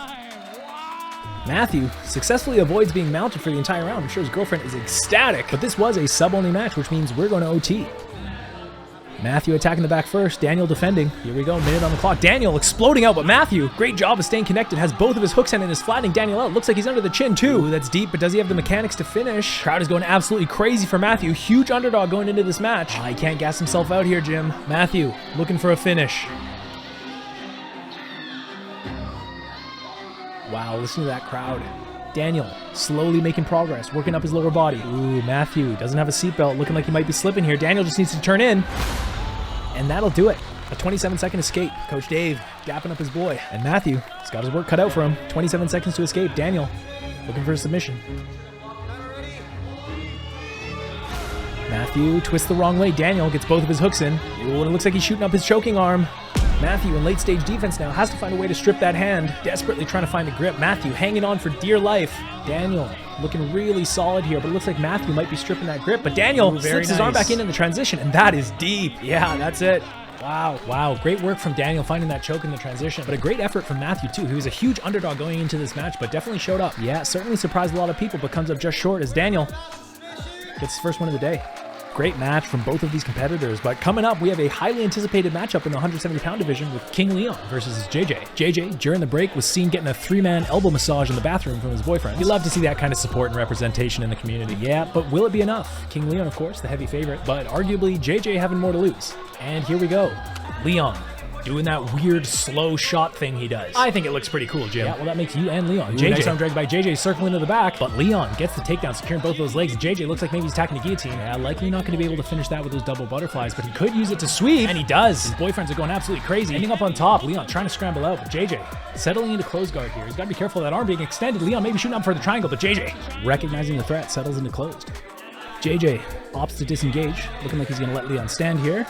Matthew successfully avoids being mounted for the entire round. I'm sure his girlfriend is ecstatic, but this was a sub-only match, which means we're going to OT. Matthew attacking the back first, Daniel defending. Here we go, minute on the clock. Daniel exploding out, but Matthew, great job of staying connected, has both of his hooks in and is flattening Daniel out. Looks like he's under the chin too. Ooh, that's deep, but does he have the mechanics to finish? Crowd is going absolutely crazy for Matthew. Huge underdog going into this match. He can't gas himself out here, Jim. Matthew looking for a finish. Wow, listen to that crowd. Daniel slowly making progress, working up his lower body. Ooh, Matthew doesn't have a seatbelt, looking like he might be slipping here. Daniel just needs to turn in, and that'll do it. A 27-second escape. Coach Dave dapping up his boy. And Matthew has got his work cut out for him. 27 seconds to escape. Daniel looking for a submission. Matthew twists the wrong way. Daniel gets both of his hooks in. Ooh, and it looks like he's shooting up his choking arm. Matthew in late stage defense now has to find a way to strip that hand, desperately trying to find a grip. Matthew hanging on for dear life. Daniel looking really solid here, but it looks like Matthew might be stripping that grip, but Daniel slips his arm back in the transition, and that is deep. Yeah, that's it. Wow. Wow, great work from Daniel finding that choke in the transition, but a great effort from Matthew too. He was a huge underdog going into this match, but definitely showed up. Yeah, certainly surprised a lot of people, but comes up just short as Daniel gets his first win of the day. Great match from both of these competitors, but coming up, we have a highly anticipated matchup in the 170-pound division with King Liang versus JJ. JJ, during the break, was seen getting a 3-man elbow massage in the bathroom from his boyfriend. You love to see that kind of support and representation in the community. Yeah, but will it be enough? King Liang, of course, the heavy favorite, but arguably JJ having more to lose. And here we go. Liang doing that weird slow shot thing he does. I think it looks pretty cool, Jim. Yeah, well, that makes you and Liang. JJ, nice arm drag by JJ, circling to the back, but Liang gets the takedown, securing both of those legs. JJ looks like maybe he's attacking the guillotine. Yeah, likely not going to be able to finish that with those double butterflies, but he could use it to sweep, and he does. His boyfriends are going absolutely crazy, ending up on top. Liang trying to scramble out, but JJ settling into close guard here. He's got to be careful of that arm being extended. Liang maybe shooting up for the triangle, but JJ, recognizing the threat, settles into closed. JJ opts to disengage, looking like he's going to let Liang stand here.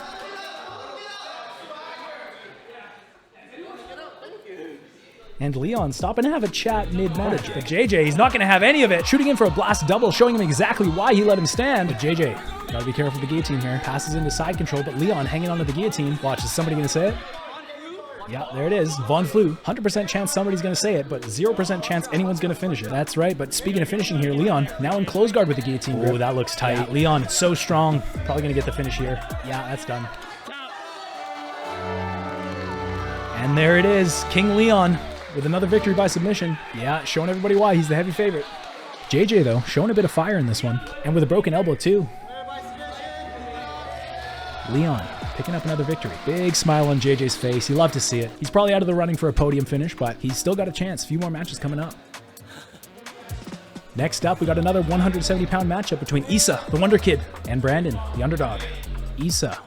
And Liang stopping to have a chat mid-match. But JJ, he's not going to have any of it. Shooting in for a blast double, showing him exactly why he let him stand. But JJ, gotta be careful of the guillotine here. Passes into side control, but Liang hanging onto the guillotine. Watch, is somebody going to say it? Yeah, there it is. Von Flew. 100% chance somebody's going to say it, but 0% chance anyone's going to finish it. That's right, but speaking of finishing here, Liang now in close guard with the guillotine grip. Oh, that looks tight. Yeah, Liang, so strong. Probably going to get the finish here. Yeah, that's done. And there it is. King Liang with another victory by submission. Yeah, showing everybody why he's the heavy favorite. JJ, though, showing a bit of fire in this one. And with a broken elbow, too. Liang picking up another victory. Big smile on JJ's face. You love to see it. He's probably out of the running for a podium finish, but he's still got a chance. A few more matches coming up. Next up, we got another 170-pound matchup between Issa, the Wonder Kid, and Brandon, the underdog. Issa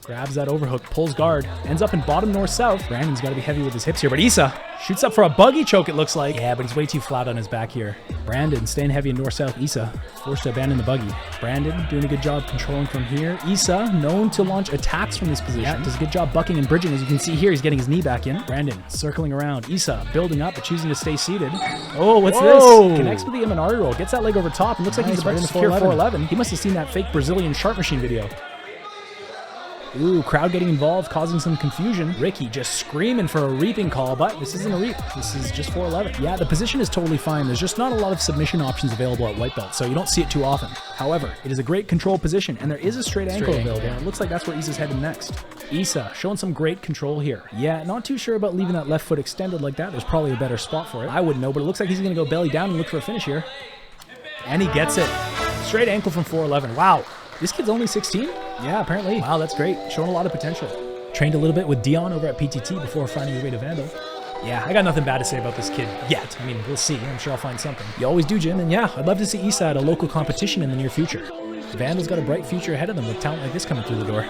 grabs that overhook, pulls guard, ends up in bottom north-south. Brandon's got to be heavy with his hips here, but Issa shoots up for a buggy choke, it looks like. Yeah, but he's way too flat on his back here. Brandon staying heavy in north-south. Issa forced to abandon the buggy. Brandon doing a good job controlling from here. Issa known to launch attacks from this position. Yeah, does a good job bucking and bridging. As you can see here, he's getting his knee back in. Brandon circling around. Issa building up, but choosing to stay seated. Oh, what's this? Connects with the Imanari roll. Gets that leg over top and looks like he's about to secure 411. He must have seen that fake Brazilian Shart Machine video. Ooh, crowd getting involved, causing some confusion. Ricky just screaming for a reaping call, but this isn't a reap. This is just 411. Yeah, the position is totally fine. There's just not a lot of submission options available at white belt, so you don't see it too often. However, it is a great control position, and there is a straight ankle available. And it looks like that's where Issa's heading next. Issa showing some great control here. Yeah, not too sure about leaving that left foot extended like that. There's probably a better spot for it. I wouldn't know, but it looks like he's going to go belly down and look for a finish here. And he gets it. Straight ankle from 411. Wow. This kid's only 16? Yeah, apparently. Wow, that's great. Showing a lot of potential. Trained a little bit with Dion over at PTT before finding his way to Vandal. Yeah, I got nothing bad to say about this kid yet. I mean, we'll see. I'm sure I'll find something. You always do, Jim. And yeah, I'd love to see Issa at a local competition in the near future. Vandal's got a bright future ahead of them with talent like this coming through the door.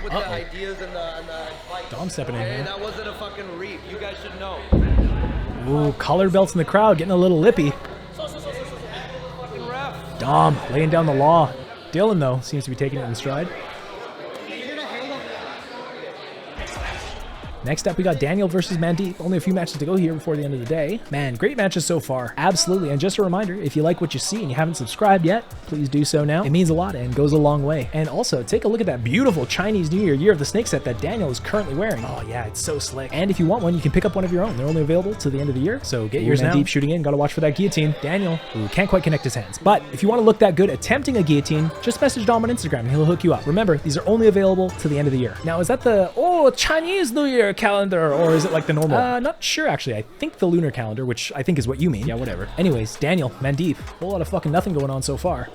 With the ideas and the fights. Dom stepping in here. That wasn't a fucking reap. You guys should know. Ooh, collar belts in the crowd, getting a little lippy. Dom laying down the law. Dylan, though, seems to be taking it in stride. Next up, we got Daniel versus Mandeep. Only a few matches to go here before the end of the day. Man, great matches so far. Absolutely. And just a reminder, if you like what you see and you haven't subscribed yet, please do so now. It means a lot and goes a long way. And also, take a look at that beautiful Chinese New Year Year of the Snake set that Daniel is currently wearing. Oh yeah, it's so slick. And if you want one, you can pick up one of your own. They're only available to the end of the year, so get yours now. Mandeep shooting in. Gotta watch for that guillotine. Daniel, who can't quite connect his hands. But if you want to look that good attempting a guillotine, just message Dom on Instagram and he'll hook you up. Remember, these are only available to the end of the year. Now, is that the, Chinese New Year calendar, or is it like the normal? Not sure actually. I think the lunar calendar, which I think is what you mean. Yeah, whatever. Anyways, Daniel, Mandeep, whole lot of fucking nothing going on so far.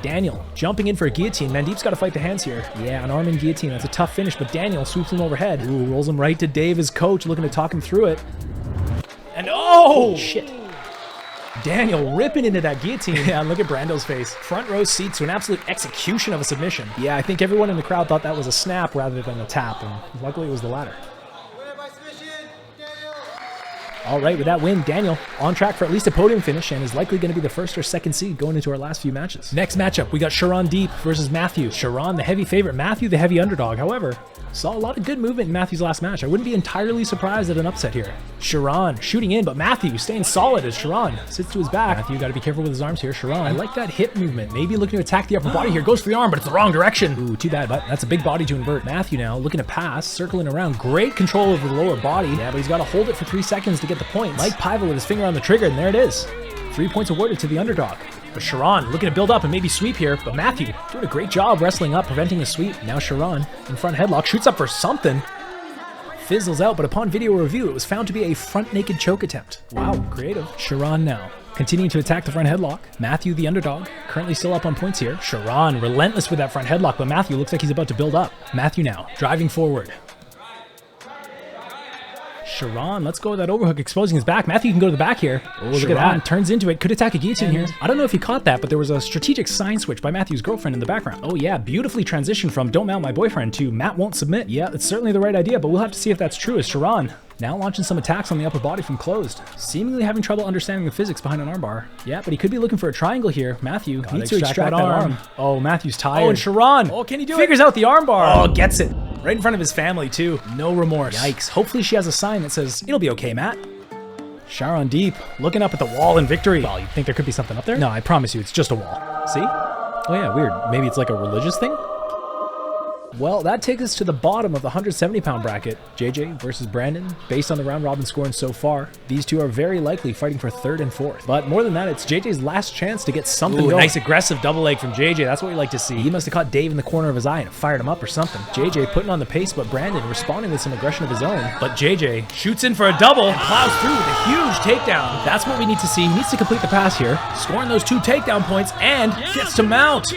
Daniel jumping in for a guillotine. Mandeep's got to fight the hands here. Yeah, an arm in guillotine. That's a tough finish, but Daniel swoops him overhead. Ooh, rolls him right to Dave, his coach, looking to talk him through it. And oh, shit. Daniel ripping into that guillotine. Yeah, and look at Brando's face. Front row seats to an absolute execution of a submission. Yeah, I think everyone in the crowd thought that was a snap rather than a tap, and luckily it was the latter. All right, with that win, Daniel on track for at least a podium finish and is likely going to be the first or second seed going into our last few matches. Next matchup, we got Sharon Deep versus Matthew. Sharon, the heavy favorite, Matthew, the heavy underdog. However, saw a lot of good movement in Matthew's last match. I wouldn't be entirely surprised at an upset here. Sharon shooting in, but Matthew staying solid as Sharon sits to his back. Matthew got to be careful with his arms here. Sharon, I like that hip movement. Maybe looking to attack the upper body here. Goes for the arm, but it's the wrong direction. Ooh, too bad, but that's a big body to invert. Matthew now looking to pass, circling around. Great control over the lower body. Yeah, but he's got to hold it for 3 seconds to get the points. Mike Piva with his finger on the trigger, and there it is. 3 points awarded to the underdog. But Sharon looking to build up and maybe sweep here, but Matthew doing a great job wrestling up, preventing the sweep. Now Sharon in front headlock, shoots up for something. Fizzles out, but upon video review, it was found to be a front naked choke attempt. Wow, creative. Sharon now continuing to attack the front headlock. Matthew, the underdog, currently still up on points here. Sharon relentless with that front headlock, but Matthew looks like he's about to build up. Matthew now driving forward. Sharon, let's go with that overhook, exposing his back. Matthew can go to the back here. Oh, look at that. Turns into it. Could attack a guillotine here. I don't know if you caught that, but there was a strategic sign switch by Matthew's girlfriend in the background. Oh yeah, beautifully transitioned from "Don't mount my boyfriend" to "Matt won't submit." Yeah, it's certainly the right idea, but we'll have to see if that's true as Sharon now launching some attacks on the upper body from closed. Seemingly having trouble understanding the physics behind an armbar. Yeah, but he could be looking for a triangle here. Matthew needs to extract that arm. Oh, Matthew's tired. Oh, and Sharon. Oh, can he do it? Figures out the armbar. Oh, gets it. Right in front of his family, too. No remorse. Yikes. Hopefully she has a sign that says, "It'll be okay, Matt." Sharon Deep, looking up at the wall in victory. Well, you think there could be something up there? No, I promise you, it's just a wall. See? Oh yeah, weird. Maybe it's like a religious thing? Well, that takes us to the bottom of the 170-pound bracket. JJ versus Brandon. Based on the round-robin scoring so far, these two are very likely fighting for 3rd and 4th. But more than that, it's JJ's last chance to get something going. Nice aggressive double leg from JJ. That's what we like to see. He must have caught Dave in the corner of his eye and fired him up or something. JJ putting on the pace, but Brandon responding with some aggression of his own. But JJ shoots in for a double and plows through with a huge takedown. That's what we need to see. He needs to complete the pass here, scoring those 2 takedown points, and gets to mount.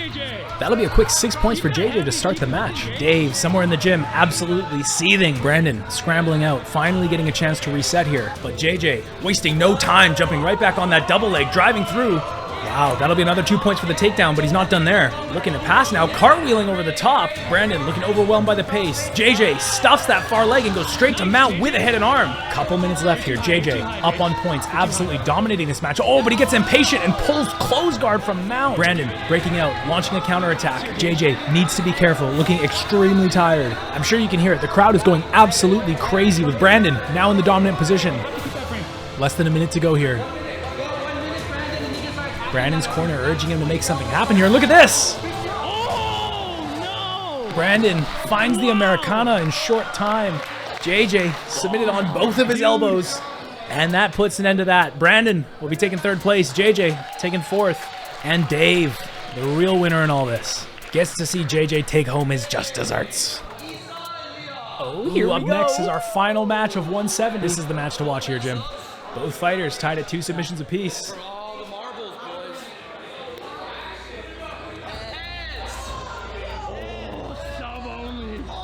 That'll be a quick 6 points for JJ to start the match. Dave, somewhere in the gym, absolutely seething. Brandon scrambling out, finally getting a chance to reset here. But JJ wasting no time, jumping right back on that double leg, driving through. Wow, that'll be another 2 points for the takedown, but he's not done there. Looking to pass now, cartwheeling over the top. Brandon looking overwhelmed by the pace. JJ stuffs that far leg and goes straight to mount with a head and arm. Couple minutes left here. JJ up on points, absolutely dominating this match. Oh, but he gets impatient and pulls close guard from mount. Brandon breaking out, launching a counterattack. JJ needs to be careful, looking extremely tired. I'm sure you can hear it. The crowd is going absolutely crazy with Brandon now in the dominant position. Less than a minute to go here. Brandon's corner urging him to make something happen here. Look at this! Oh, no! Brandon finds the Americana in short time. JJ submitted on both of his elbows. And that puts an end to that. Brandon will be taking 3rd place. JJ taking 4th. And Dave, the real winner in all this, gets to see JJ take home his just desserts. Oh, here up next is our final match of 170. This is the match to watch here, Jim. Both fighters tied at 2 submissions apiece.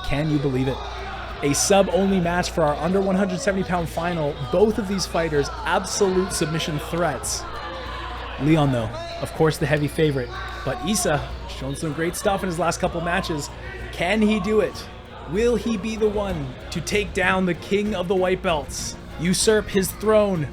Can you believe it? A sub-only match for our under 170-pound final. Both of these fighters, absolute submission threats. Liang, though, of course the heavy favorite. But Issa, shown some great stuff in his last couple matches. Can he do it? Will he be the one to take down the king of the white belts? Usurp his throne.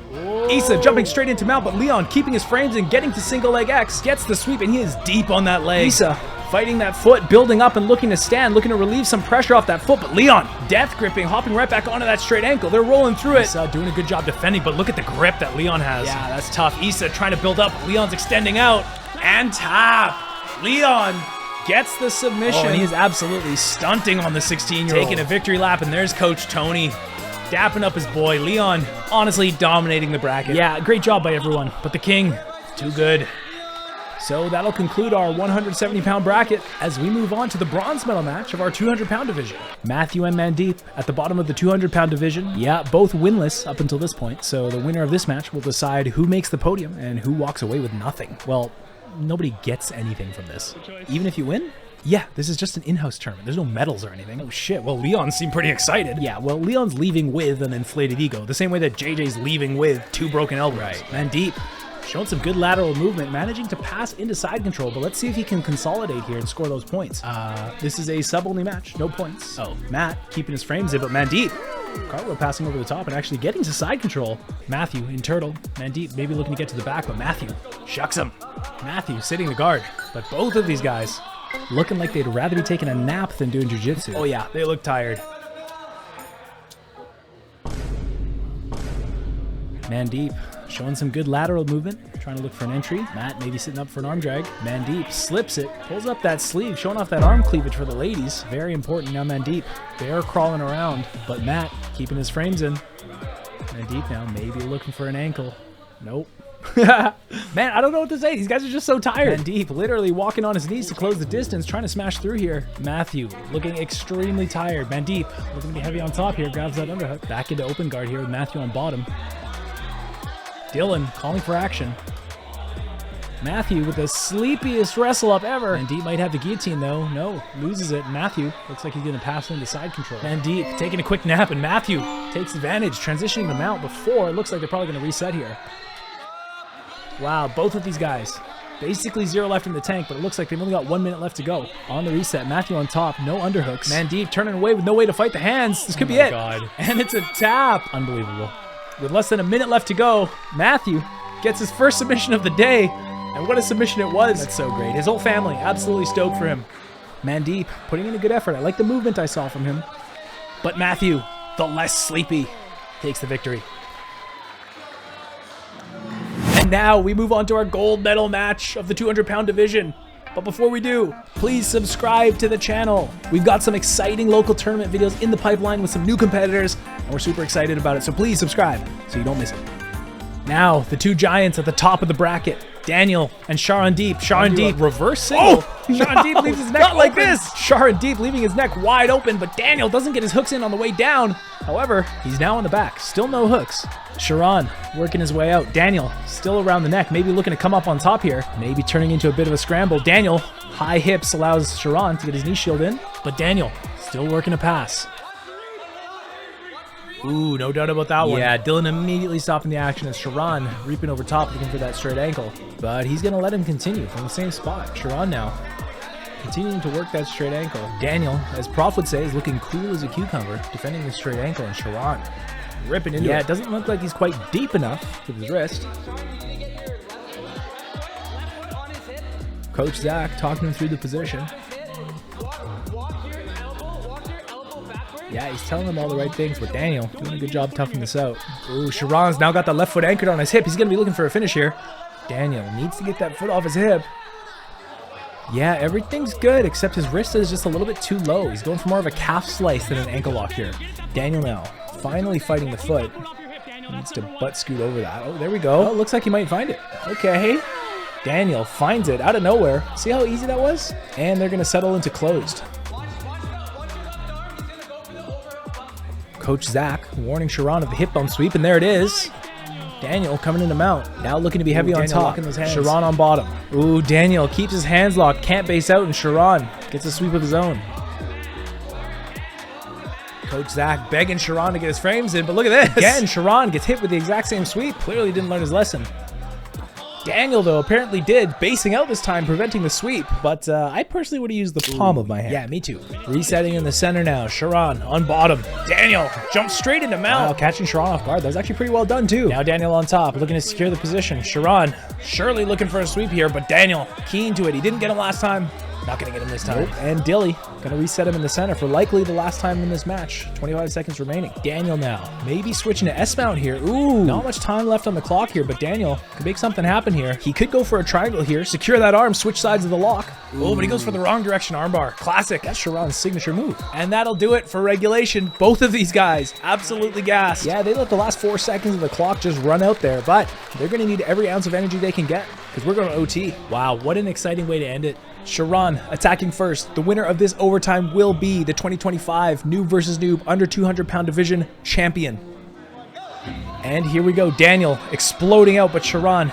Issa jumping straight into mount, but Liang keeping his frames and getting to single leg X. Gets the sweep, and he is deep on that leg. Issa fighting that foot, building up and looking to stand, looking to relieve some pressure off that foot, but Liang, death gripping, hopping right back onto that straight ankle. They're rolling through it. Issa doing a good job defending, but look at the grip that Liang has. Yeah, that's tough. Issa trying to build up. Liang's extending out. And tap. Liang gets the submission. Oh, and he is absolutely stunting on the 16-year-old. Taking a victory lap, and there's Coach Tony dapping up his boy. Liang honestly dominating the bracket. Yeah, great job by everyone, but the king, too good. So that'll conclude our 170-pound bracket as we move on to the bronze medal match of our 200-pound division. Matthew and Mandeep at the bottom of the 200-pound division. Yeah, both winless up until this point, so the winner of this match will decide who makes the podium and who walks away with nothing. Well, nobody gets anything from this. Even if you win? Yeah, this is just an in-house tournament. There's no medals or anything. Oh shit, well Liang seemed pretty excited. Yeah, well Liang's leaving with an inflated ego, the same way that JJ's leaving with 2 broken elbows. Right. Mandeep showing some good lateral movement, managing to pass into side control, but let's see if he can consolidate here and score those points. This is a sub-only match, no points. Oh, Matt keeping his frames in, but Mandeep, cartwheel passing over the top and actually getting to side control. Matthew in turtle. Mandeep maybe looking to get to the back, but Matthew shucks him. Matthew sitting the guard, but both of these guys looking like they'd rather be taking a nap than doing jiu-jitsu. Oh yeah, they look tired. Mandeep showing some good lateral movement, trying to look for an entry. Matt maybe sitting up for an arm drag. Mandeep slips it, pulls up that sleeve, showing off that arm cleavage for the ladies. Very important now, Mandeep. They're crawling around, but Matt keeping his frames in. Mandeep now maybe looking for an ankle. Nope. Man, I don't know what to say. These guys are just so tired. Mandeep literally walking on his knees to close the distance, trying to smash through here. Matthew looking extremely tired. Mandeep looking to be heavy on top here, grabs that underhook. Back into open guard here with Matthew on bottom. Dylan calling for action. Matthew with the sleepiest wrestle up ever. Mandeep might have the guillotine though. No, loses it. Matthew looks like he's going to pass into side control. Mandeep taking a quick nap, and Matthew takes advantage, transitioning the mount before. It looks like they're probably going to reset here. Wow, both of these guys basically 0 left in the tank, but it looks like they've only got 1 minute left to go. On the reset, Matthew on top, no underhooks. Mandeep turning away with no way to fight the hands. This could be it. God. And it's a tap. Unbelievable. With less than a minute left to go, Matthew gets his first submission of the day. And what a submission it was. That's so great. His whole family absolutely stoked for him. Mandeep putting in a good effort. I like the movement I saw from him. But Matthew, the less sleepy, takes the victory. And now we move on to our gold medal match of the 200-pound division. But before we do, please subscribe to the channel. We've got some exciting local tournament videos in the pipeline with some new competitors, and we're super excited about it, so please subscribe so you don't miss it. Now, the 2 giants at the top of the bracket, Daniel and Sharandeep. Sharandeep reverse single. Oh, Sharandeep leaves his neck not like this. Sharandeep leaving his neck wide open, but Daniel doesn't get his hooks in on the way down. However, he's now on the back, still no hooks. Sharan working his way out. Daniel still around the neck, maybe looking to come up on top here. Maybe turning into a bit of a scramble. Daniel, high hips allows Sharan to get his knee shield in, but Daniel still working a pass. Ooh, no doubt about that one. Yeah, Dylan immediately stopping the action as Sharan reaping over top looking for that straight ankle. But he's going to let him continue from the same spot. Sharan now continuing to work that straight ankle. Daniel, as Prof would say, is looking cool as a cucumber, defending the straight ankle, and Sharan ripping into it. Yeah, it doesn't look like he's quite deep enough with his wrist. Coach Zach talking him through the position. Yeah, he's telling him all the right things, but Daniel doing a good job toughing this out. Ooh, Sharan's now got the left foot anchored on his hip. He's going to be looking for a finish here. Daniel needs to get that foot off his hip. Yeah, everything's good, except his wrist is just a little bit too low. He's going for more of a calf slice than an ankle lock here. Daniel now finally fighting the foot. He needs to butt scoot over that. Oh, there we go. Oh, looks like he might find it. Okay. Daniel finds it out of nowhere. See how easy that was? And they're going to settle into closed. Coach Zach warning Sharan of the hip bump sweep, and there it is. Daniel coming into mount. Now looking to be heavy on Daniel top. locking those hands. Sharon on bottom. Ooh, Daniel keeps his hands locked. Can't base out, and Sharon gets a sweep of his own. Coach Zach begging Sharon to get his frames in, but look at this. Again, Sharon gets hit with the exact same sweep. Clearly didn't learn his lesson. Daniel, though, apparently did, basing out this time, preventing the sweep, but I personally would have used the palm of my hand. Yeah, me too. Resetting in the center now. Sharon on bottom. Daniel jumps straight into mount. Wow, catching Sharon off guard. That was actually pretty well done, too. Now Daniel on top, looking to secure the position. Sharon surely looking for a sweep here, but Daniel keen to it. He didn't get him last time. Not going to get him this time. Nope. And Dilly going to reset him in the center for likely the last time in this match. 25 seconds remaining. Daniel now maybe switching to S-mount here. Ooh, not much time left on the clock here, but Daniel can make something happen here. He could go for a triangle here, secure that arm, switch sides of the lock. Oh, but he goes for the wrong direction armbar. Classic. That's Sharon's signature move. And that'll do it for regulation. Both of these guys absolutely gassed. Yeah, they let the last 4 seconds of the clock just run out there, but they're going to need every ounce of energy they can get because we're going to OT. Wow, what an exciting way to end it. Sharon attacking first. The winner of this overtime will be the 2025 Noob vs. Noob under 200-pound division champion. And here we go. Daniel exploding out, but Sharon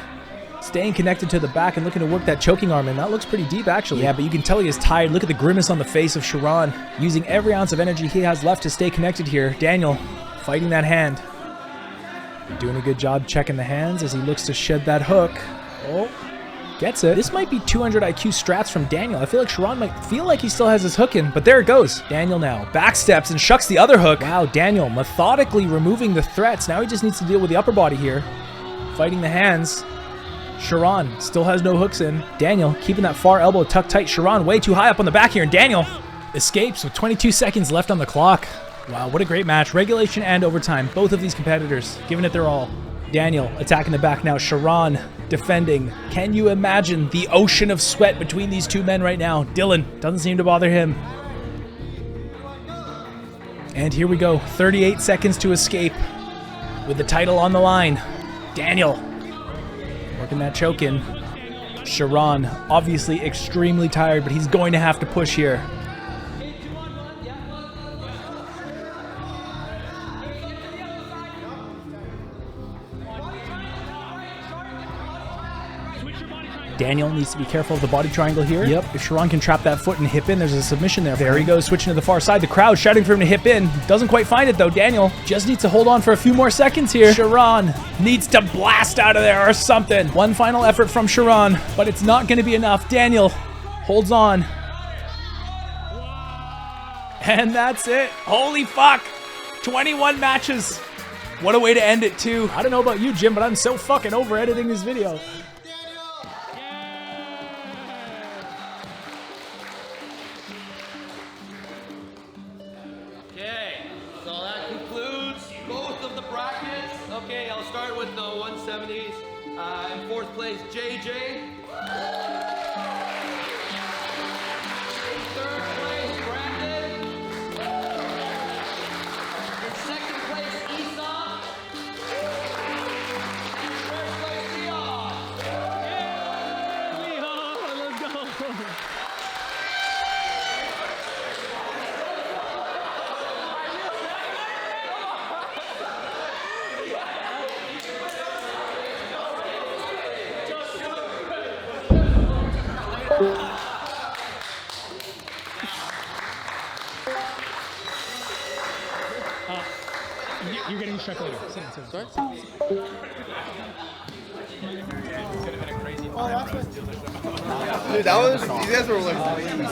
staying connected to the back and looking to work that choking arm in. That looks pretty deep, actually. Yeah, but you can tell he is tired. Look at the grimace on the face of Sharon, using every ounce of energy he has left to stay connected here. Daniel fighting that hand. Doing a good job checking the hands as he looks to shed that hook. Oh. Gets it. This might be 200 IQ strats from Daniel. I feel like Sharon might feel like he still has his hook in, but there it goes. Daniel now backsteps and shucks the other hook. Wow, Daniel methodically removing the threats. Now he just needs to deal with the upper body here. Fighting the hands. Sharon still has no hooks in. Daniel keeping that far elbow tucked tight. Sharon way too high up on the back here, and Daniel escapes with 22 seconds left on the clock. Wow, what a great match. Regulation and overtime. Both of these competitors giving it their all. Daniel attacking the back now. Sharon defending. Can you imagine the ocean of sweat between these two men right now? Dylan doesn't seem to bother him. And here we go. 38 seconds to escape with the title on the line. Daniel working that choke in. Sharon obviously extremely tired, but he's going to have to push here. Daniel needs to be careful of the body triangle here. Yep, if Sharon can trap that foot and hip in, there's a submission there. There he goes, switching to the far side. The crowd shouting for him to hip in. Doesn't quite find it though. Daniel just needs to hold on for a few more seconds here. Sharon needs to blast out of there or something. One final effort from Sharon, but it's not going to be enough. Daniel holds on. And that's it. Holy fuck. 21 matches. What a way to end it too. I don't know about you, Jim, but I'm so fucking over editing this video. Okay, I'll start with the 170s. In fourth place, JJ. Third place, Brandon. In second place, Esau. And first place, Leon. Yeah, Leon, let's go. You're getting struck later. Sit in, sit in. Sorry? Dude, that was, these guys were like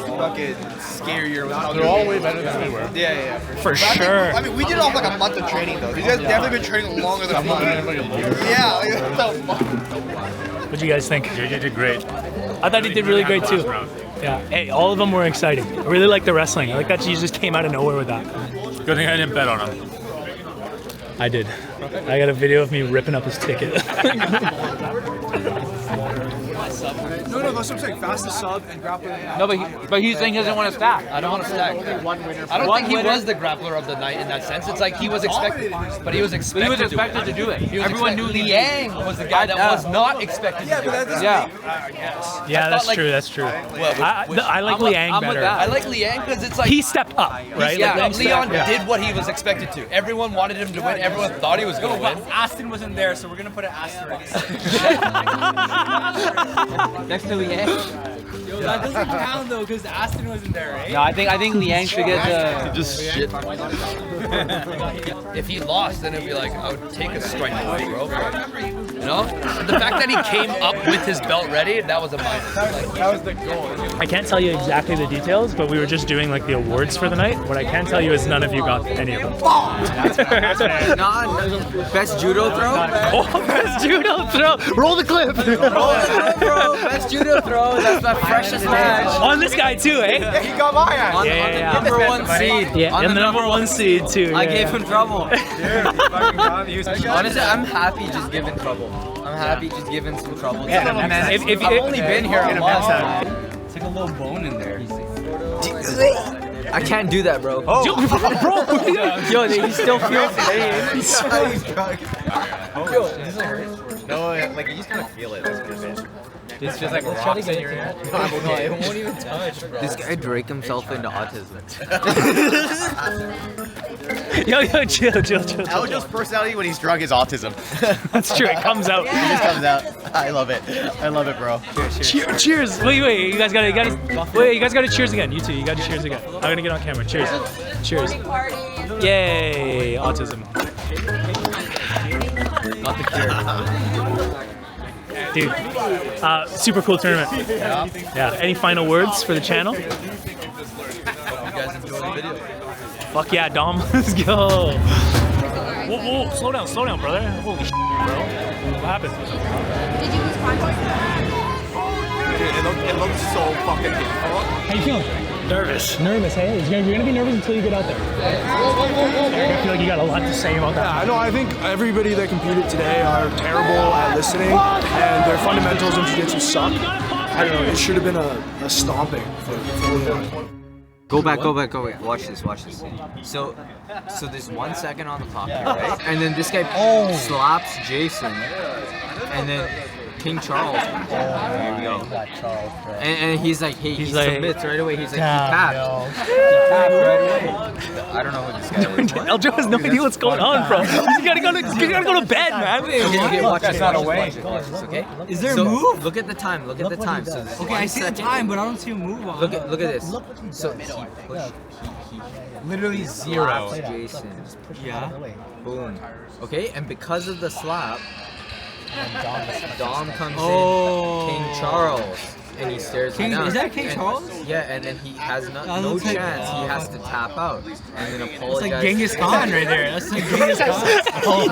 fucking scarier. They're all way better than we were. Yeah, For sure. I mean, we did off like a month of training though. These guys definitely been training longer than a month. Yeah, like, what the fuck? What'd you guys think? JJ did great. I thought he did really great too. Yeah, hey, all of them were exciting. I really like the wrestling. I like that you just came out of nowhere with that. Good thing I didn't bet on him. I did. I got a video of me ripping up his ticket. sub. No, that's what I'm saying. Fastest sub and grappler. No, but he's saying he doesn't want to stack. I don't want to stack. I don't think he was the grappler of the night in that sense. It's like he was expected, but he was expected to do it. Everyone knew Liang was the guy that was not expected to do it. Yeah, that's true. That's true. I like Liang better. I like Liang because it's like he stepped up, right? Yeah, Leon did what he was expected to. Everyone wanted him to win. Everyone thought he was going to win. Aston wasn't there, so we're gonna put an asterisk. Next to Liang. Yo, that doesn't count though, because Aston wasn't there, right? No, I think Liang should get the just shit. If he lost, then it'd be like I would take a strike away, bro. You know, the fact that he came up with his belt ready, that was a minus. Like, that was the goal. I can't tell you exactly the details, but we were just doing like the awards for the night. What I can tell you is none of you got any of them. Best judo throw? Oh, best judo throw! Roll the clip! Roll the bro. Best judo throw. That's the freshest match. On this guy too, eh? He got my ass. On the number one seed. Yeah, and the number one seed too. I gave him trouble. Honestly, I'm happy just giving trouble. I'm happy just giving some trouble. Yeah, if I've only been here a month. It's like a little bone in there. I can't do that, bro. Oh, bro! Yo, he still feels pain. No, like you just kind of feel it. It's just like rocks in your head. It won't even touch, bro. This guy drank himself into autism. Yo, chill. Aljo's personality when he's drunk is autism. That's true. It comes out. It just comes out. I love it, bro. Cheers. Wait. You guys gotta cheers again. You two, you gotta cheers again. I'm gonna get on camera. Cheers. Yay, autism. Not the cure. Dude, super cool tournament. Yeah. Any final words for the channel? Hope you guys enjoy the video. Fuck yeah, Dom. Let's go. Whoa, slow down, brother. Holy shit, bro. What happened? Did you lose contact? Dude, it looks so fucking painful. How you feeling? Nervous, hey? You're gonna be nervous until you get out there. I feel like you got a lot to say about that. Yeah, no, I think everybody that competed today are terrible at listening, and their fundamentals in jiu-jitsu suck. I don't know, it should have been a stomping for Leon. Go back. Watch this. So there's 1 second on the clock here, right? And then this guy slaps Jason, and then King Charles. There we go. And he's like, hey, he submits right away. He's like, he tapped. He tapped right away. I don't know who this guy is. Eljo has no idea what's going on, bro. You gotta go to bed, man. Okay, watch this, okay? Is there a move? Look at the time. So Okay, I see the time, but I don't see a move on. Look at this. So he pushed. Literally zero. Slaps Jason. Yeah. Boom. Okay, and because of the slap, Dom comes in, King Charles, and he stares him down. Is that King Charles? Yeah, and then he has no chance. He has to tap out, and then apologize. That's like Genghis Khan right there. That's like Genghis Khan.